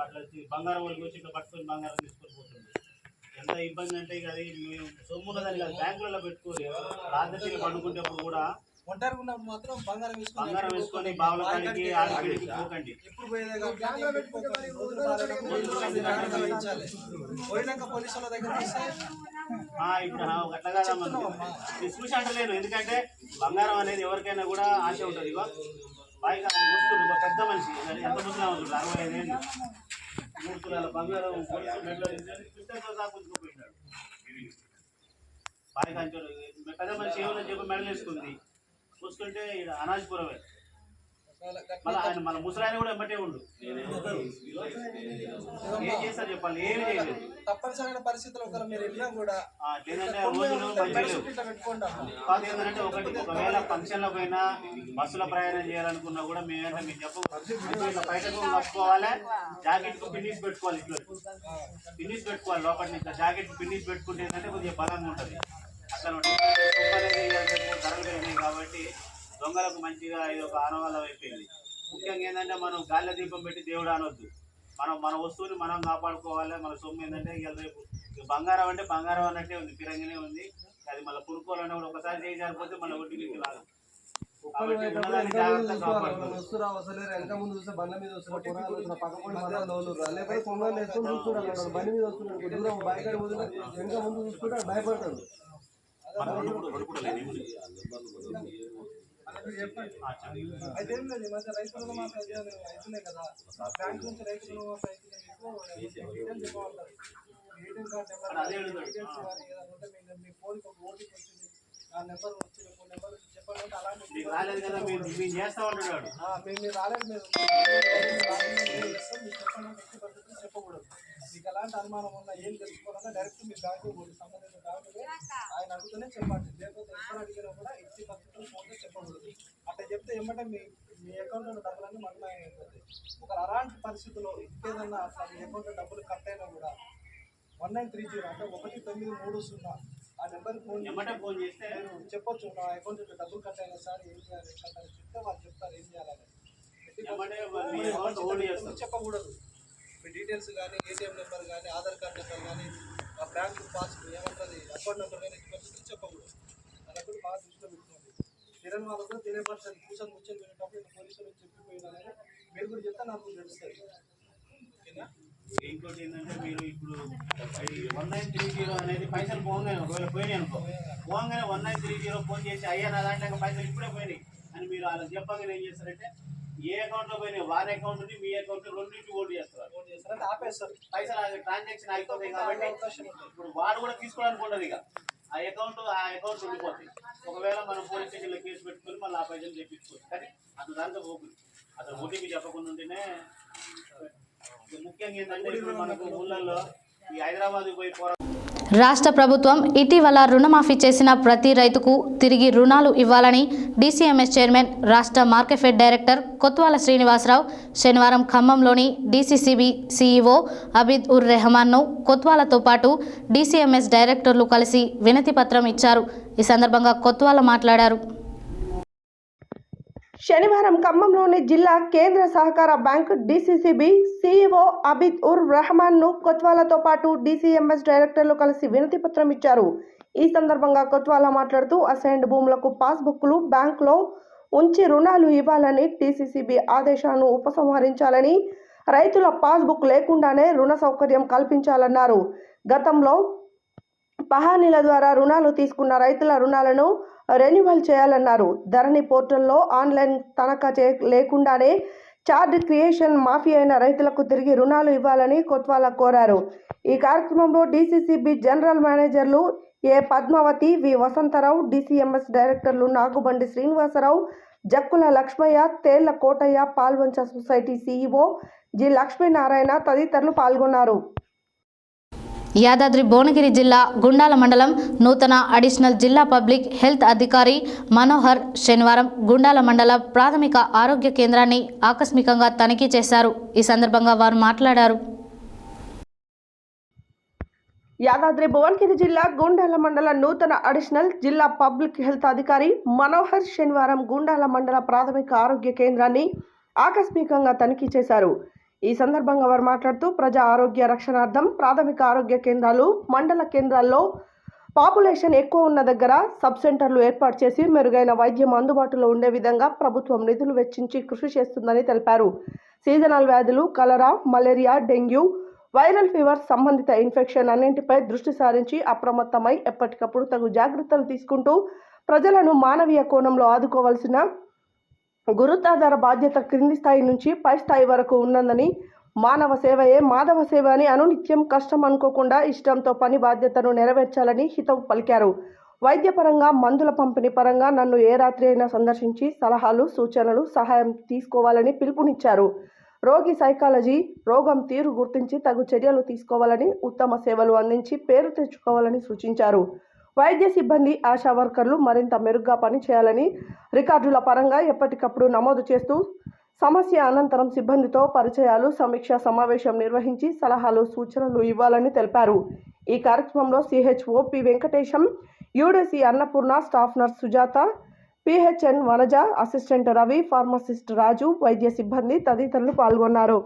అట్లా బంగారం వాళ్ళకి వచ్చి ఇట్లా పట్టుకొని బంగారం తీసుకొని పోతుంది. ఎంత ఇబ్బంది అంటే ఇక అది మేము సొమ్మున్నదని కాదు, బ్యాంకులలో పెట్టుకొని రాత్రి పండుకుంటేప్పుడు కూడా మాత్రం బంగారం వేసుకొని బావుల కాడికి ఆడికి పోకండి. ఇప్పుడు అట్లా కాదమ్మా, చూసి అంటలేను. ఎందుకంటే బంగారం అనేది ఎవరికైనా కూడా ఆశ ఉంటుంది. ఇగో పైగా ముస్తుడు పెద్ద మనిషి, ఎంత ముసలా ఉంటుంది, 65 ఏళ్ళు, 3 తులాల బంగారం మెడలో గుంజుకుపోయినాడు. పైగా పెద్ద మనిషి ఏమన్నా చెప్పి మెడలు వేసుకుంది, చూసుకుంటే అనాజపురమే. మళ్ళీ ఆయన మన ముసలాయన కూడా ఎమ్మటే ఉండు. ఏం చేస్తారు చెప్పాలి, ఏమి చేయలేదు. తప్పనిసరైన పరిస్థితుల్లో ఒకరు మీరు వెళ్ళినా కూడా ఏంటంటే రోజులు మంచిలు పెట్టుకోండి. కాదు. ఏంటంటే ఒకవేళ ఫంక్షన్ల పైన బస్సులో ప్రయాణం చేయాలనుకున్నా కూడా మేమేంటే మీకు ఇట్లా బయటకు కప్పుకోవాలి, జాకెట్ కు పిన్నిస్ పెట్టుకోవాలి, ఇట్లా పిన్నిస్ పెట్టుకోవాలి లోపల నుంచి. జాకెట్ కు పిన్నిస్ పెట్టుకుంటే ఏంటంటే కొద్దిగా బలంగా ఉంటుంది. అట్లా ధరలు పెరిగినాయి కాబట్టి దొంగలకు మంచిగా ఇది ఒక ఆనవాళ్ళం అయిపోయింది. ముఖ్యంగా ఏంటంటే మనం గాలిలో దీపం పెట్టి దేవుడు అనొద్దు. మన వస్తువుని మనం కాపాడుకోవాలి. మన సొమ్ము ఏంటంటే ఇక రేపు బంగారం అంటే బంగారం అన్నట్టే ఉంది, పిరంగానే ఉంది. అది మళ్ళీ కొనుక్కోవాలన్నా కూడా ఒకసారి చేసి సరిపోతే మళ్ళీ ఒడ్డుకి రాదు. వస్తురా వస్తలేరు, వెనక ముందు చూస్తే బండ మీద వస్తున్నారు, పక్కపడి లేకపోతే కొంగలు వేసుకొని చూస్తున్నారు. బండి మీద వస్తున్నారు, దూరం బయట పోతున్నారు, వెనక ముందు చూసుకుంటే భయపడతారు. అయితే ఏం లేదు, ఈ మధ్య రైతు రుణమాఫీ అవుతున్నాయి కదా, బ్యాంక్ నుంచి రైతు రుణమాఫీ అవుతుంది. ఏటీఎం కార్డు నెంబర్ డీటెయిల్స్ కానీ ఏదైనా ఉంటే మీ ఫోన్కి ఒక ఓటీపీ వచ్చింది, ఆ నెంబర్ వచ్చింది, ఫోన్ నెంబర్ చెప్పండి అంటే అలాంటి మీరు రాలేదు, మీరు చెప్పండి చెప్పకూడదు. మీకు ఎలాంటి అనుమానం ఉన్నా ఏం తెలుసుకోవాలన్నా డైరెక్ట్ మీ బ్యాంకు సంబంధించిన బ్యాంకులో ఆయన అడుగుతూనే చెప్పండి. లేకపోతే ఎక్కడ అడిగినా కూడా ఎట్టి పరిస్థితుల్లో ఫోన్లో చెప్పకూడదు. అట్లా చెప్తే ఏమంటే మీ అకౌంట్లో డబ్బులన్నీ మళ్ళీ అయిపోతాయి. ఒక అలాంటి పరిస్థితుల్లో ఇంకేదన్నా అట్లా మీ అకౌంట్లో డబ్బులు కట్ అయినా కూడా 1930 అంటే 1930 ఆ నెంబర్కి ఫోన్ చేస్తే చెప్పొచ్చు, నా అకౌంట్లో డబ్బులు కట్ అయినా సార్ ఏం చేయాలి కట్టాలి చెప్తే వాళ్ళు చెప్తారు ఏం చేయాలని. చెప్పకూడదు. మీ డీటెయిల్స్ కానీ ఏటీఎం నెంబర్ కానీ ఆధార్ కార్డ్ నెంబర్ కానీ ఆ బ్యాంక్ పాస్బుక్ ఏమంటుంది అకౌంట్ నెంబర్ కానీ చెప్పకూడదు. అన్నప్పుడు బాగా దృష్టిలో పెట్టుకోండి. తెలియని వాళ్ళు కూడా తెలియపరచాలి. కూర్చొని వెళ్ళేటప్పుడు పోలీసులు చెప్పిపోయినారని మీరు కూడా చెప్తే నాకు తెలుస్తుంది. ఓకేనా? ఇంకోటి ఏంటంటే మీరు ఇప్పుడు 1930 అనేది పైసలు పోగానే ఒకవేళ పోయినాయి అనుకో, పోగానే 1930 ఫోన్ చేసి అయ్యా నా దాంట్లో పైసలు ఇప్పుడే పోయినాయి అని మీరు వాళ్ళకి చెప్పగానే ఏం చేస్తారంటే ఏ అకౌంట్లో పోయినాయి వారి అకౌంట్ని మీ అకౌంట్ రెండింటి ఓటు చేస్తారు, ఆపేస్తారు. పైసలు ట్రాన్సాక్షన్ అయిపోతాయి కాబట్టి ఇప్పుడు వాడు కూడా తీసుకోవడానికి ఉండదు. ఇక ఆ అకౌంట్ ఉండిపోతాయి. ఒకవేళ మనం పోలీస్ స్టేషన్లో కేసు పెట్టుకుని మళ్ళీ ఆ పైసలు తెప్పించుకోవచ్చు. కానీ అసలు దాంట్లో పోతుంది, అసలు ఓటీపీ చెప్పకుండా ఉంటేనే. ముఖ్యంగా ఏంటంటే ఇప్పుడు మనకు ఊళ్ళల్లో ఈ హైదరాబాద్ పోయి రాష్ట్ర ప్రభుత్వం ఇటీవల రుణమాఫీ చేసిన ప్రతి రైతుకు తిరిగి రుణాలు ఇవ్వాలని డీసీఎంఎస్ చైర్మన్, రాష్ట్ర మార్కెఫెడ్ డైరెక్టర్ కొత్వాల శ్రీనివాసరావు శనివారం ఖమ్మంలోని డీసీసీబీ సీఈఓ అబీద్ ఉర్ రెహమాన్ను కొత్వాలతో పాటు డీసీఎంఎస్ డైరెక్టర్లు కలిసి వినతి పత్రం ఇచ్చారు. ఈ సందర్భంగా కొత్వాల మాట్లాడారు. శనివారం ఖమ్మంలోని జిల్లా కేంద్ర సహకార bank DCCB CEO Abid ur రెహమాన్ను కొత్వాలతో పాటు డీసీఎంఎస్ డైరెక్టర్లు కలిసి వినతి పత్రం ఇచ్చారు. ఈ సందర్భంగా కొత్వాల మాట్లాడుతూ అసైన్డ్ భూములకు పాస్బుక్లు బ్యాంకులో ఉంచి రుణాలు ఇవ్వాలని, డీసీసీబీ ఆదేశాలను ఉపసంహరించాలని, రైతుల పాస్బుక్ లేకుండానే రుణ సౌకర్యం కల్పించాలన్నారు. గతంలో పహానీల ద్వారా రుణాలు తీసుకున్న రైతుల రుణాలను రెన్యువల్ చేయాలన్నారు. ధరణి పోర్టల్లో ఆన్లైన్ తనఖా లేకుండానే చార్జ్ క్రియేషన్ మాఫీ అయిన రైతులకు తిరిగి రుణాలు ఇవ్వాలని కొత్వాల కోరారు. ఈ కార్యక్రమంలో డీసీసీబీ జనరల్ మేనేజర్లు A Padmavathi, V Vasantharao, DCMS డైరెక్టర్లు Nagubandi Srinivasarao, Jakkula Lakshmaiah, Thella Kotaiah, Palvancha society CEO G Lakshminarayana తదితరులు పాల్గొన్నారు. యాదాద్రి భువనగిరి జిల్లా గుండాల మండలం నూతన అడిషనల్ జిల్లా పబ్లిక్ హెల్త్ అధికారి మనోహర్ శనివారం గుండాల మండల ప్రాథమిక ఆరోగ్య కేంద్రాన్ని ఆకస్మికంగా తనిఖీ చేశారు. ఈ సందర్భంగా వారు మాట్లాడారు. యాదాద్రి భువనగిరి జిల్లా గుండాల మండల నూతన అడిషనల్ జిల్లా పబ్లిక్ హెల్త్ అధికారి మనోహర్ శనివారం గుండాల మండల ప్రాథమిక ఆరోగ్య కేంద్రాన్ని ఆకస్మికంగా తనిఖీ చేశారు. ఈ సందర్భంగా వారు మాట్లాడుతూ ప్రజా ఆరోగ్య రక్షణార్థం ప్రాథమిక ఆరోగ్య కేంద్రాలు, మండల కేంద్రాల్లో పాపులేషన్ ఎక్కువ ఉన్న దగ్గర సబ్ సెంటర్లు ఏర్పాటు చేసి మెరుగైన వైద్యం అందుబాటులో ఉండే విధంగా ప్రభుత్వం నిధులు వెచ్చించి కృషి చేస్తుందని తెలిపారు. సీజనల్ వ్యాధులు, కలరా, మలేరియా, డెంగ్యూ, వైరల్ ఫీవర్ సంబంధిత ఇన్ఫెక్షన్ అన్నింటిపై దృష్టి సారించి అప్రమత్తమై ఎప్పటికప్పుడు తగు జాగ్రత్తలు తీసుకుంటూ ప్రజలను మానవీయ కోణంలో ఆదుకోవాల్సిన గురుతాధార బాధ్యత క్రింది స్థాయి నుంచి పై స్థాయి వరకు ఉన్నదని, మానవ సేవయే మాధవ సేవ అని అనునిత్యం కష్టం అనుకోకుండా ఇష్టంతో పని బాధ్యతను నెరవేర్చాలని హితవు పలికారు. వైద్యపరంగా, మందుల పంపిణీ పరంగా నన్ను ఏ రాత్రి అయినా సందర్శించి సలహాలు, సూచనలు, సహాయం తీసుకోవాలని పిలుపునిచ్చారు. రోగి సైకాలజీ, రోగం తీరు గుర్తించి తగు చర్యలు తీసుకోవాలని, ఉత్తమ సేవలు అందించి పేరు తెచ్చుకోవాలని సూచించారు. వైద్య సిబ్బంది, ఆశా వర్కర్లు మరింత మెరుగ్గా పనిచేయాలని, రికార్డుల పరంగా ఎప్పటికప్పుడు నమోదు చేస్తూ సమస్య అనంతరం సిబ్బందితో పరిచయాలు, సమీక్షా సమావేశం నిర్వహించి సలహాలు, సూచనలు ఇవ్వాలని తెలిపారు. ఈ కార్యక్రమంలో CHO P Venkatesham, UDC Annapurna, staff nurse Sujatha, PHN Vanaja, assistant Ravi, pharmacist Raju, వైద్య సిబ్బంది తదితరులు పాల్గొన్నారు.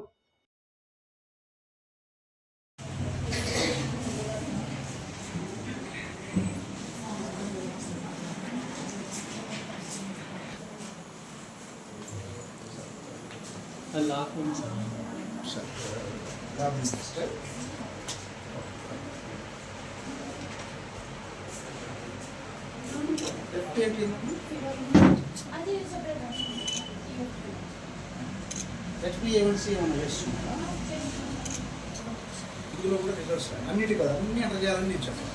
HbA1c ఏమైనా చేస్తున్నారా? ఇందులో కూడా రిజల్ట్స్ అన్నిటి కదా, అన్ని ఎంటర్ చేయాలని నేను చెప్పాను.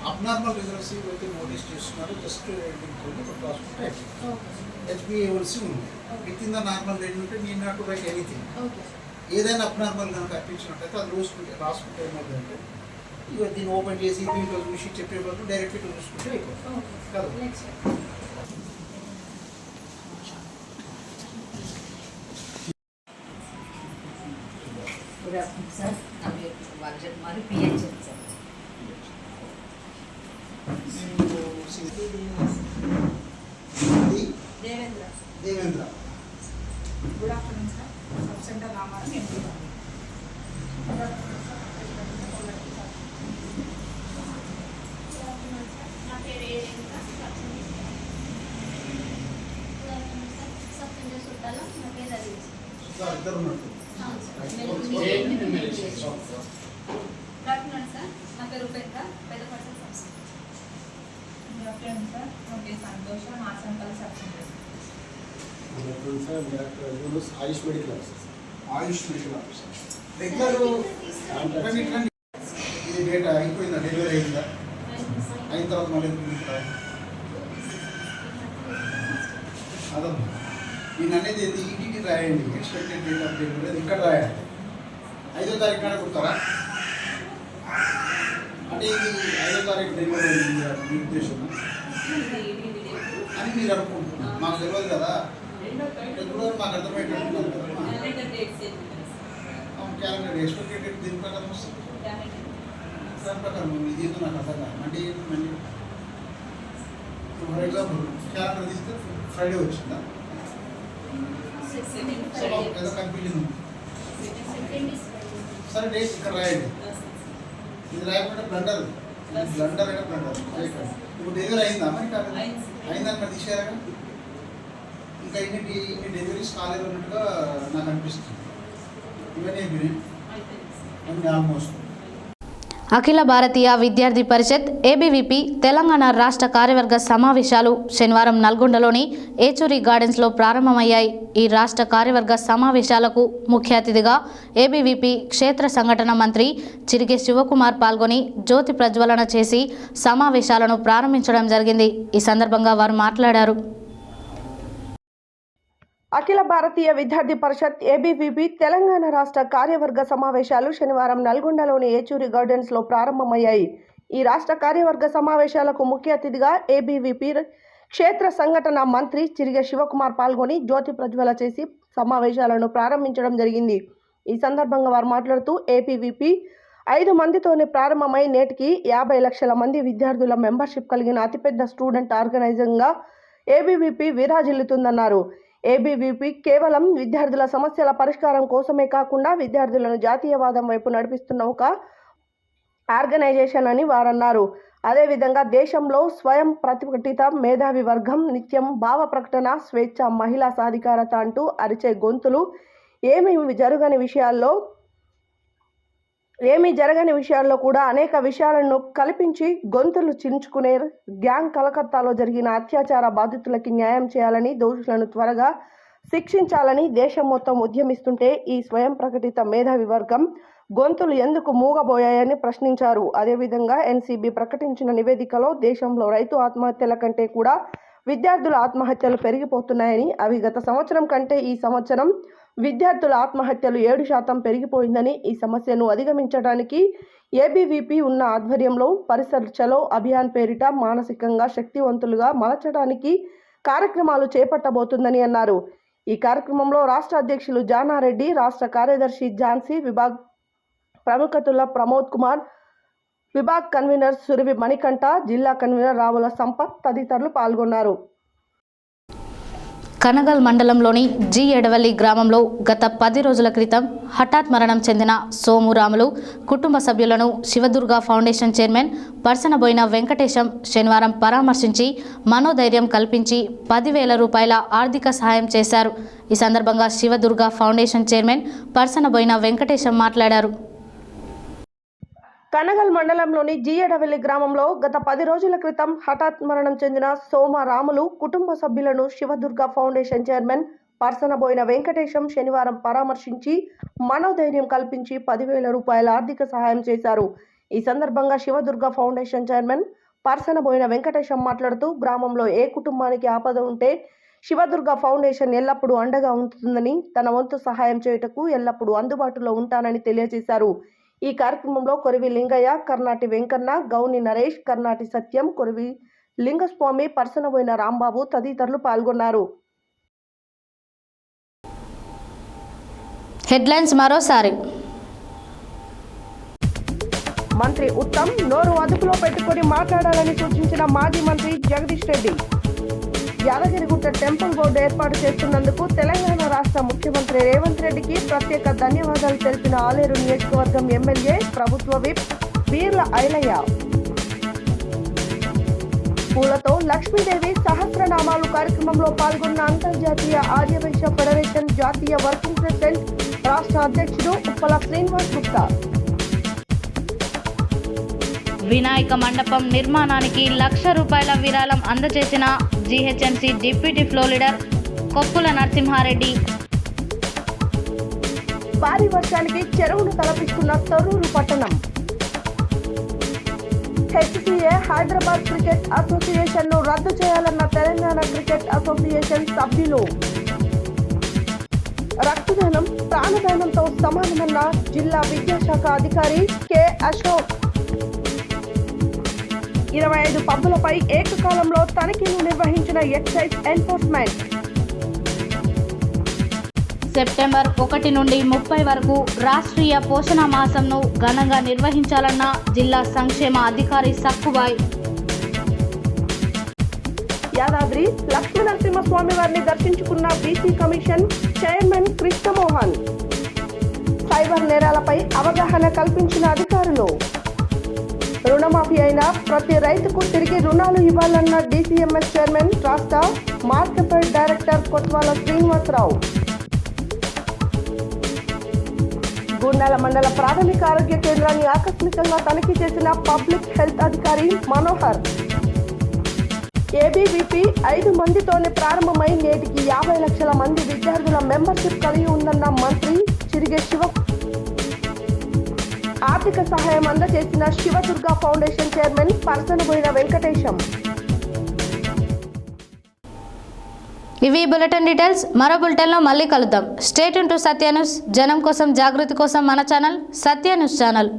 అబ్నార్మల్ రిజల్ట్స్ అయితే నోటీస్ చేస్తున్నారు, జస్ట్ రాసుకుంటే HbA1c ఉంది. With in the normal range ఉంటే నేను నాట్ టు రైట్ ఎనీథింగ్. ఏదైనా అబ్నార్మల్ కనుక అనిపించినట్టయితే అది రాసుకుంటే ఏమవుతుందంటే ఇక దీన్ని ఓపెన్ చేసి దీంట్లో చూసి చెప్పే బదులు డైరెక్ట్గా చూసుకుంటే అయిపోతుంది కదా. Good afternoon, sir. I'm here to Vajan Mari, PHN, sir. Devendra. Good afternoon, sir. Sub-Center Ramaram, MP. నా పేరు ఏరేంద్ర. సబ్-సెంటర్ చుట్టాల నా పేరు రవి. ఇద్దరు ఉన్నట్టు. గుడ్ ఆఫ్టర్నూన్ సార్, నా పేరు Upendra, Peddapalli sub-centre. Good afternoon, sir. నా పేరు సంతోష, మాసంపల్లి సబ్-సెంటర్. ఆయుష్ మెడికల్ ఆఫీసర్. రెగ్యులర్ ఇది డేటా అయిపోయిందా, డెలివరీ అయిందా? అయిన తర్వాత మళ్ళీ అదమ్మా నేను అనేది ఈటీటీ రాయండి, ఎక్స్పెక్టెడ్ డేట్ ఆఫ్ డెలివరీ ఇక్కడ రాయాలి. 5వ తారీఖు నాడే కుడతారా? అంటే ఇది 5వ తారీఖు డెలివరీ అయింది మీ ఉద్దేశం అని మీరు అనుకుంటున్నారు. మాకు తెలియదు కదా, రెగ్యులర్ మాకు అర్థమయ్యేటట్టున్నారు కదా. క్యాలెండర్ ఎక్స్పెక్టెడ్ దీని ప్రకారం వస్తుంది. దాని ప్రకారం ఇది ఏదో నాకు అర్థం కాదు. అంటే మళ్ళీ ఫర్ ఎగ్జాంపుల్ క్యాలెండర్ తీస్తే ఫ్రైడే వచ్చిందా? ఏదో కన్ఫ్యూజన్ ఉంది. సరే డేట్ ఇక్కడ రాయండి. ఇది రాయకుండా బ్లండర్ అయినా బ్లండర్. ఇప్పుడు డెలివరీ అయిందా? మరి కాదు అయిందని మరి తీసేయారా? ఇంకా ఇన్ని డెలివరీస్ కాలేదు అన్నట్టుగా నాకు అనిపిస్తుంది. ఇవన్నీ ఆల్మోస్ట్. అఖిల భారతీయ విద్యార్థి పరిషత్ ఏబీవీపీ తెలంగాణ రాష్ట్ర కార్యవర్గ సమావేశాలు శనివారం నల్గొండలోని ఏచూరి గార్డెన్స్లో ప్రారంభమయ్యాయి. ఈ రాష్ట్ర కార్యవర్గ సమావేశాలకు ముఖ్య అతిథిగా ఏబీవీపీ క్షేత్ర సంఘటన మంత్రి చిరిగే శివకుమార్ పాల్గొని జ్యోతి ప్రజ్వలన చేసి సమావేశాలను ప్రారంభించడం జరిగింది. ఈ సందర్భంగా వారు మాట్లాడారు. అఖిల భారతీయ విద్యార్థి పరిషత్ ఏబీవీపీ తెలంగాణ రాష్ట్ర కార్యవర్గ సమావేశాలు శనివారం నల్గొండలోని ఏచూరి గార్డెన్స్లో ప్రారంభమయ్యాయి. ఈ రాష్ట్ర కార్యవర్గ సమావేశాలకు ముఖ్య అతిథిగా ఏబీవీపీ క్షేత్ర సంఘటన మంత్రి చిరిగే శివకుమార్ పాల్గొని జ్యోతి ప్రజ్వల చేసి సమావేశాలను ప్రారంభించడం జరిగింది. ఈ సందర్భంగా వారు మాట్లాడుతూ ఏబీవీపీ 5 మందితోనే ప్రారంభమై నేటికి 50 లక్షల మంది విద్యార్థుల మెంబర్షిప్ కలిగిన అతిపెద్ద స్టూడెంట్ ఆర్గనైజింగ్గా ఏబీవీపీ విరాజిల్లుతుందన్నారు. ఏబీవీపీ కేవలం విద్యార్థుల సమస్యల పరిష్కారం కోసమే కాకుండా విద్యార్థులను జాతీయవాదం వైపు నడిపిస్తున్న ఒక ఆర్గనైజేషన్ అని వారన్నారు. అదేవిధంగా దేశంలో స్వయం ప్రతిపఠిత మేధావి వర్గం నిత్యం భావ ప్రకటన, స్వేచ్ఛ, మహిళా సాధికారత అంటూ అరిచే గొంతులు ఏమీ జరగని విషయాల్లో కూడా అనేక విషయాలను కల్పించి గొంతులు చించుకునే గ్యాంగ్ కలకత్తాలో జరిగిన అత్యాచార బాధితులకి న్యాయం చేయాలని, దోషులను త్వరగా శిక్షించాలని దేశం మొత్తం ఉద్యమిస్తుంటే ఈ స్వయం ప్రకటిత మేధావి వర్గం గొంతులు ఎందుకు మూగబోయాయని ప్రశ్నించారు. అదేవిధంగా ఎన్సీబీ ప్రకటించిన నివేదికలో దేశంలో రైతు ఆత్మహత్యల కంటే కూడా విద్యార్థుల ఆత్మహత్యలు పెరిగిపోతున్నాయని, అవి గత సంవత్సరం కంటే ఈ సంవత్సరం విద్యార్థుల ఆత్మహత్యలు 7% పెరిగిపోయిందని, ఈ సమస్యను అధిగమించడానికి ఏబీవీపీ ఉన్న ఆధ్వర్యంలో పరిసర్ చలో అభియాన్ పేరిట మానసికంగా శక్తివంతులుగా మలచడానికి కార్యక్రమాలు చేపట్టబోతుందని అన్నారు. ఈ కార్యక్రమంలో రాష్ట్ర అధ్యక్షులు జానారెడ్డి, రాష్ట్ర కార్యదర్శి ఝాన్సీ, విభాగ్ ప్రముఖతుల ప్రమోద్ కుమార్, విభాగ్ కన్వీనర్ సురవి మణికంఠ, జిల్లా కన్వీనర్ రావుల సంపత్ తదితరులు పాల్గొన్నారు. కనగల్ మండలంలోని జి ఎడవల్లి గ్రామంలో గత 10 రోజుల క్రితం హఠాత్ మరణం చెందిన సోమురాములు కుటుంబ సభ్యులను శివదుర్గ ఫౌండేషన్ చైర్మన్ పర్సనబోయిన వెంకటేశం శనివారం పరామర్శించి మనోధైర్యం కల్పించి 10,000 రూపాయల ఆర్థిక సహాయం చేశారు. ఈ సందర్భంగా శివదుర్గ ఫౌండేషన్ చైర్మన్ పర్సనబోయిన వెంకటేశం మాట్లాడారు. కనగల్ మండలంలోని జియడవెల్లి గ్రామంలో గత 10 రోజుల క్రితం హఠాత్ మరణం చెందిన సోమరాములు కుటుంబ సభ్యులను శివదుర్గ ఫౌండేషన్ చైర్మన్ పర్సనబోయిన వెంకటేశం శనివారం పరామర్శించి మనోధైర్యం కల్పించి 10,000 రూపాయల ఆర్థిక సహాయం చేశారు. ఈ సందర్భంగా శివదుర్గ ఫౌండేషన్ చైర్మన్ పర్సనబోయిన వెంకటేశం మాట్లాడుతూ గ్రామంలో ఏ కుటుంబానికి ఆపద ఉంటే శివదుర్గ ఫౌండేషన్ ఎల్లప్పుడూ అండగా ఉంటుందని, తన వంతు సహాయం చేయుటకు ఎల్లప్పుడూ అందుబాటులో ఉంటానని తెలియజేశారు. ఈ కార్యక్రమంలో కొరివి లింగయ్య, కర్నాటి వెంకన్న, గౌని నరేష్, కర్నాటి సత్యం, కొరివి లింగస్వామి, పర్సనబోయిన రాంబాబు తదితరులు పాల్గొన్నారు. హెడ్లైన్స్ మరోసారి. మంత్రి ఉత్తమ్ నోరు అదుపులో పెట్టుకొని మాట్లాడాలని సూచించిన మాజీ మంత్రి జగదీష్ రెడ్డి. యాదగిరిగుట్ట టెంపుల్ బోర్డు ఏర్పాటు చేస్తున్నందుకు తెలంగాణ రాష్ట్ర ముఖ్యమంత్రి రేవంత్ రెడ్డికి ప్రత్యేక ధన్యవాదాలు తెలిపిన ఆలేరు నియోజకవర్గం ఎమ్మెల్యే ప్రభుత్వ విప్ బీర్ల ఐలయ్య. పూలతో లక్ష్మీదేవి సహస్రనామాలు కార్యక్రమంలో పాల్గొన్న అంతర్జాతీయ ఆర్యవైశ్య ఫెడరేషన్ జాతీయ వర్కింగ్ ప్రెసిడెంట్ రాష్ట్ర అధ్యక్షుడు ఉప్పల శ్రీనివాస్ గుప్తా. వినాయక మండపం నిర్మాణానికి 1,00,000 రూపాయల విరాళం అందజేసిన GHMC deputy floor leader Koppula Narasimha Reddy. భారీ వర్షానికి చెరువును తలపిస్తున్న తొర్రూరు పట్టణం. హెచ్సిఏ హైదరాబాద్ క్రికెట్ అసోసియేషన్ ను రద్దు చేయాలన్న తెలంగాణ క్రికెట్ అసోసియేషన్ సభ్యులు. రక్తదానం ప్రాణదానంతో సమానమన్న జిల్లా విద్యాశాఖ అధికారి కె అశోక్. 25 పబ్బులపై ఏకకాలంలో తనిఖీలు నిర్వహించిన ఎక్సైజ్ ఎన్ఫోర్స్మెంట్. సెప్టెంబర్ 1 నుండి 30 వరకు రాష్ట్రీయ పోషణ మాసంను ఘనంగా నిర్వహించాలన్న జిల్లా సంక్షేమ అధికారి సక్కుబాయ్. యాదాద్రి లక్ష్మీనరసింహస్వామి వారిని దర్శించుకున్న BC commission chairman Krishnamohan. Cyber నేరాలపై అవగాహన కల్పించిన అధికారులు. రుణమాఫీ అయిన ప్రతి రైతుకు తిరిగి రుణాలు ఇవ్వాలన్న డీసీఎంఎస్ చైర్మన్ రాష్ట్ర మార్కెట్ డైరెక్టర్ కొత్వాల శ్రీనివాసరావు. గుండాల మండల ప్రాథమిక ఆరోగ్య కేంద్రాన్ని ఆకస్మికంగా తనిఖీ చేసిన పబ్లిక్ హెల్త్ అధికారి మనోహర్. ఏబీవీపీ 5 మందితోనే ప్రారంభమై నేటికి 50 లక్షల మంది విద్యార్థుల మెంబర్షిప్ కలిగి ఉందన్న మంత్రి చిరిగే శివ. ఆర్థిక సహాయం అందజేసిన శివదుర్గ ఫౌండేషన్ చైర్మన్ పర్సనబోయిన వెంకటేశం. ఇవి బులెటిన్ డీటెయిల్స్. మరో బులెటిన్లో మళ్ళీ కలుద్దాం. Stay tune to Satya news. జనం కోసం, జాగృతి కోసం మన ఛానల్ సత్య న్యూస్ ఛానల్.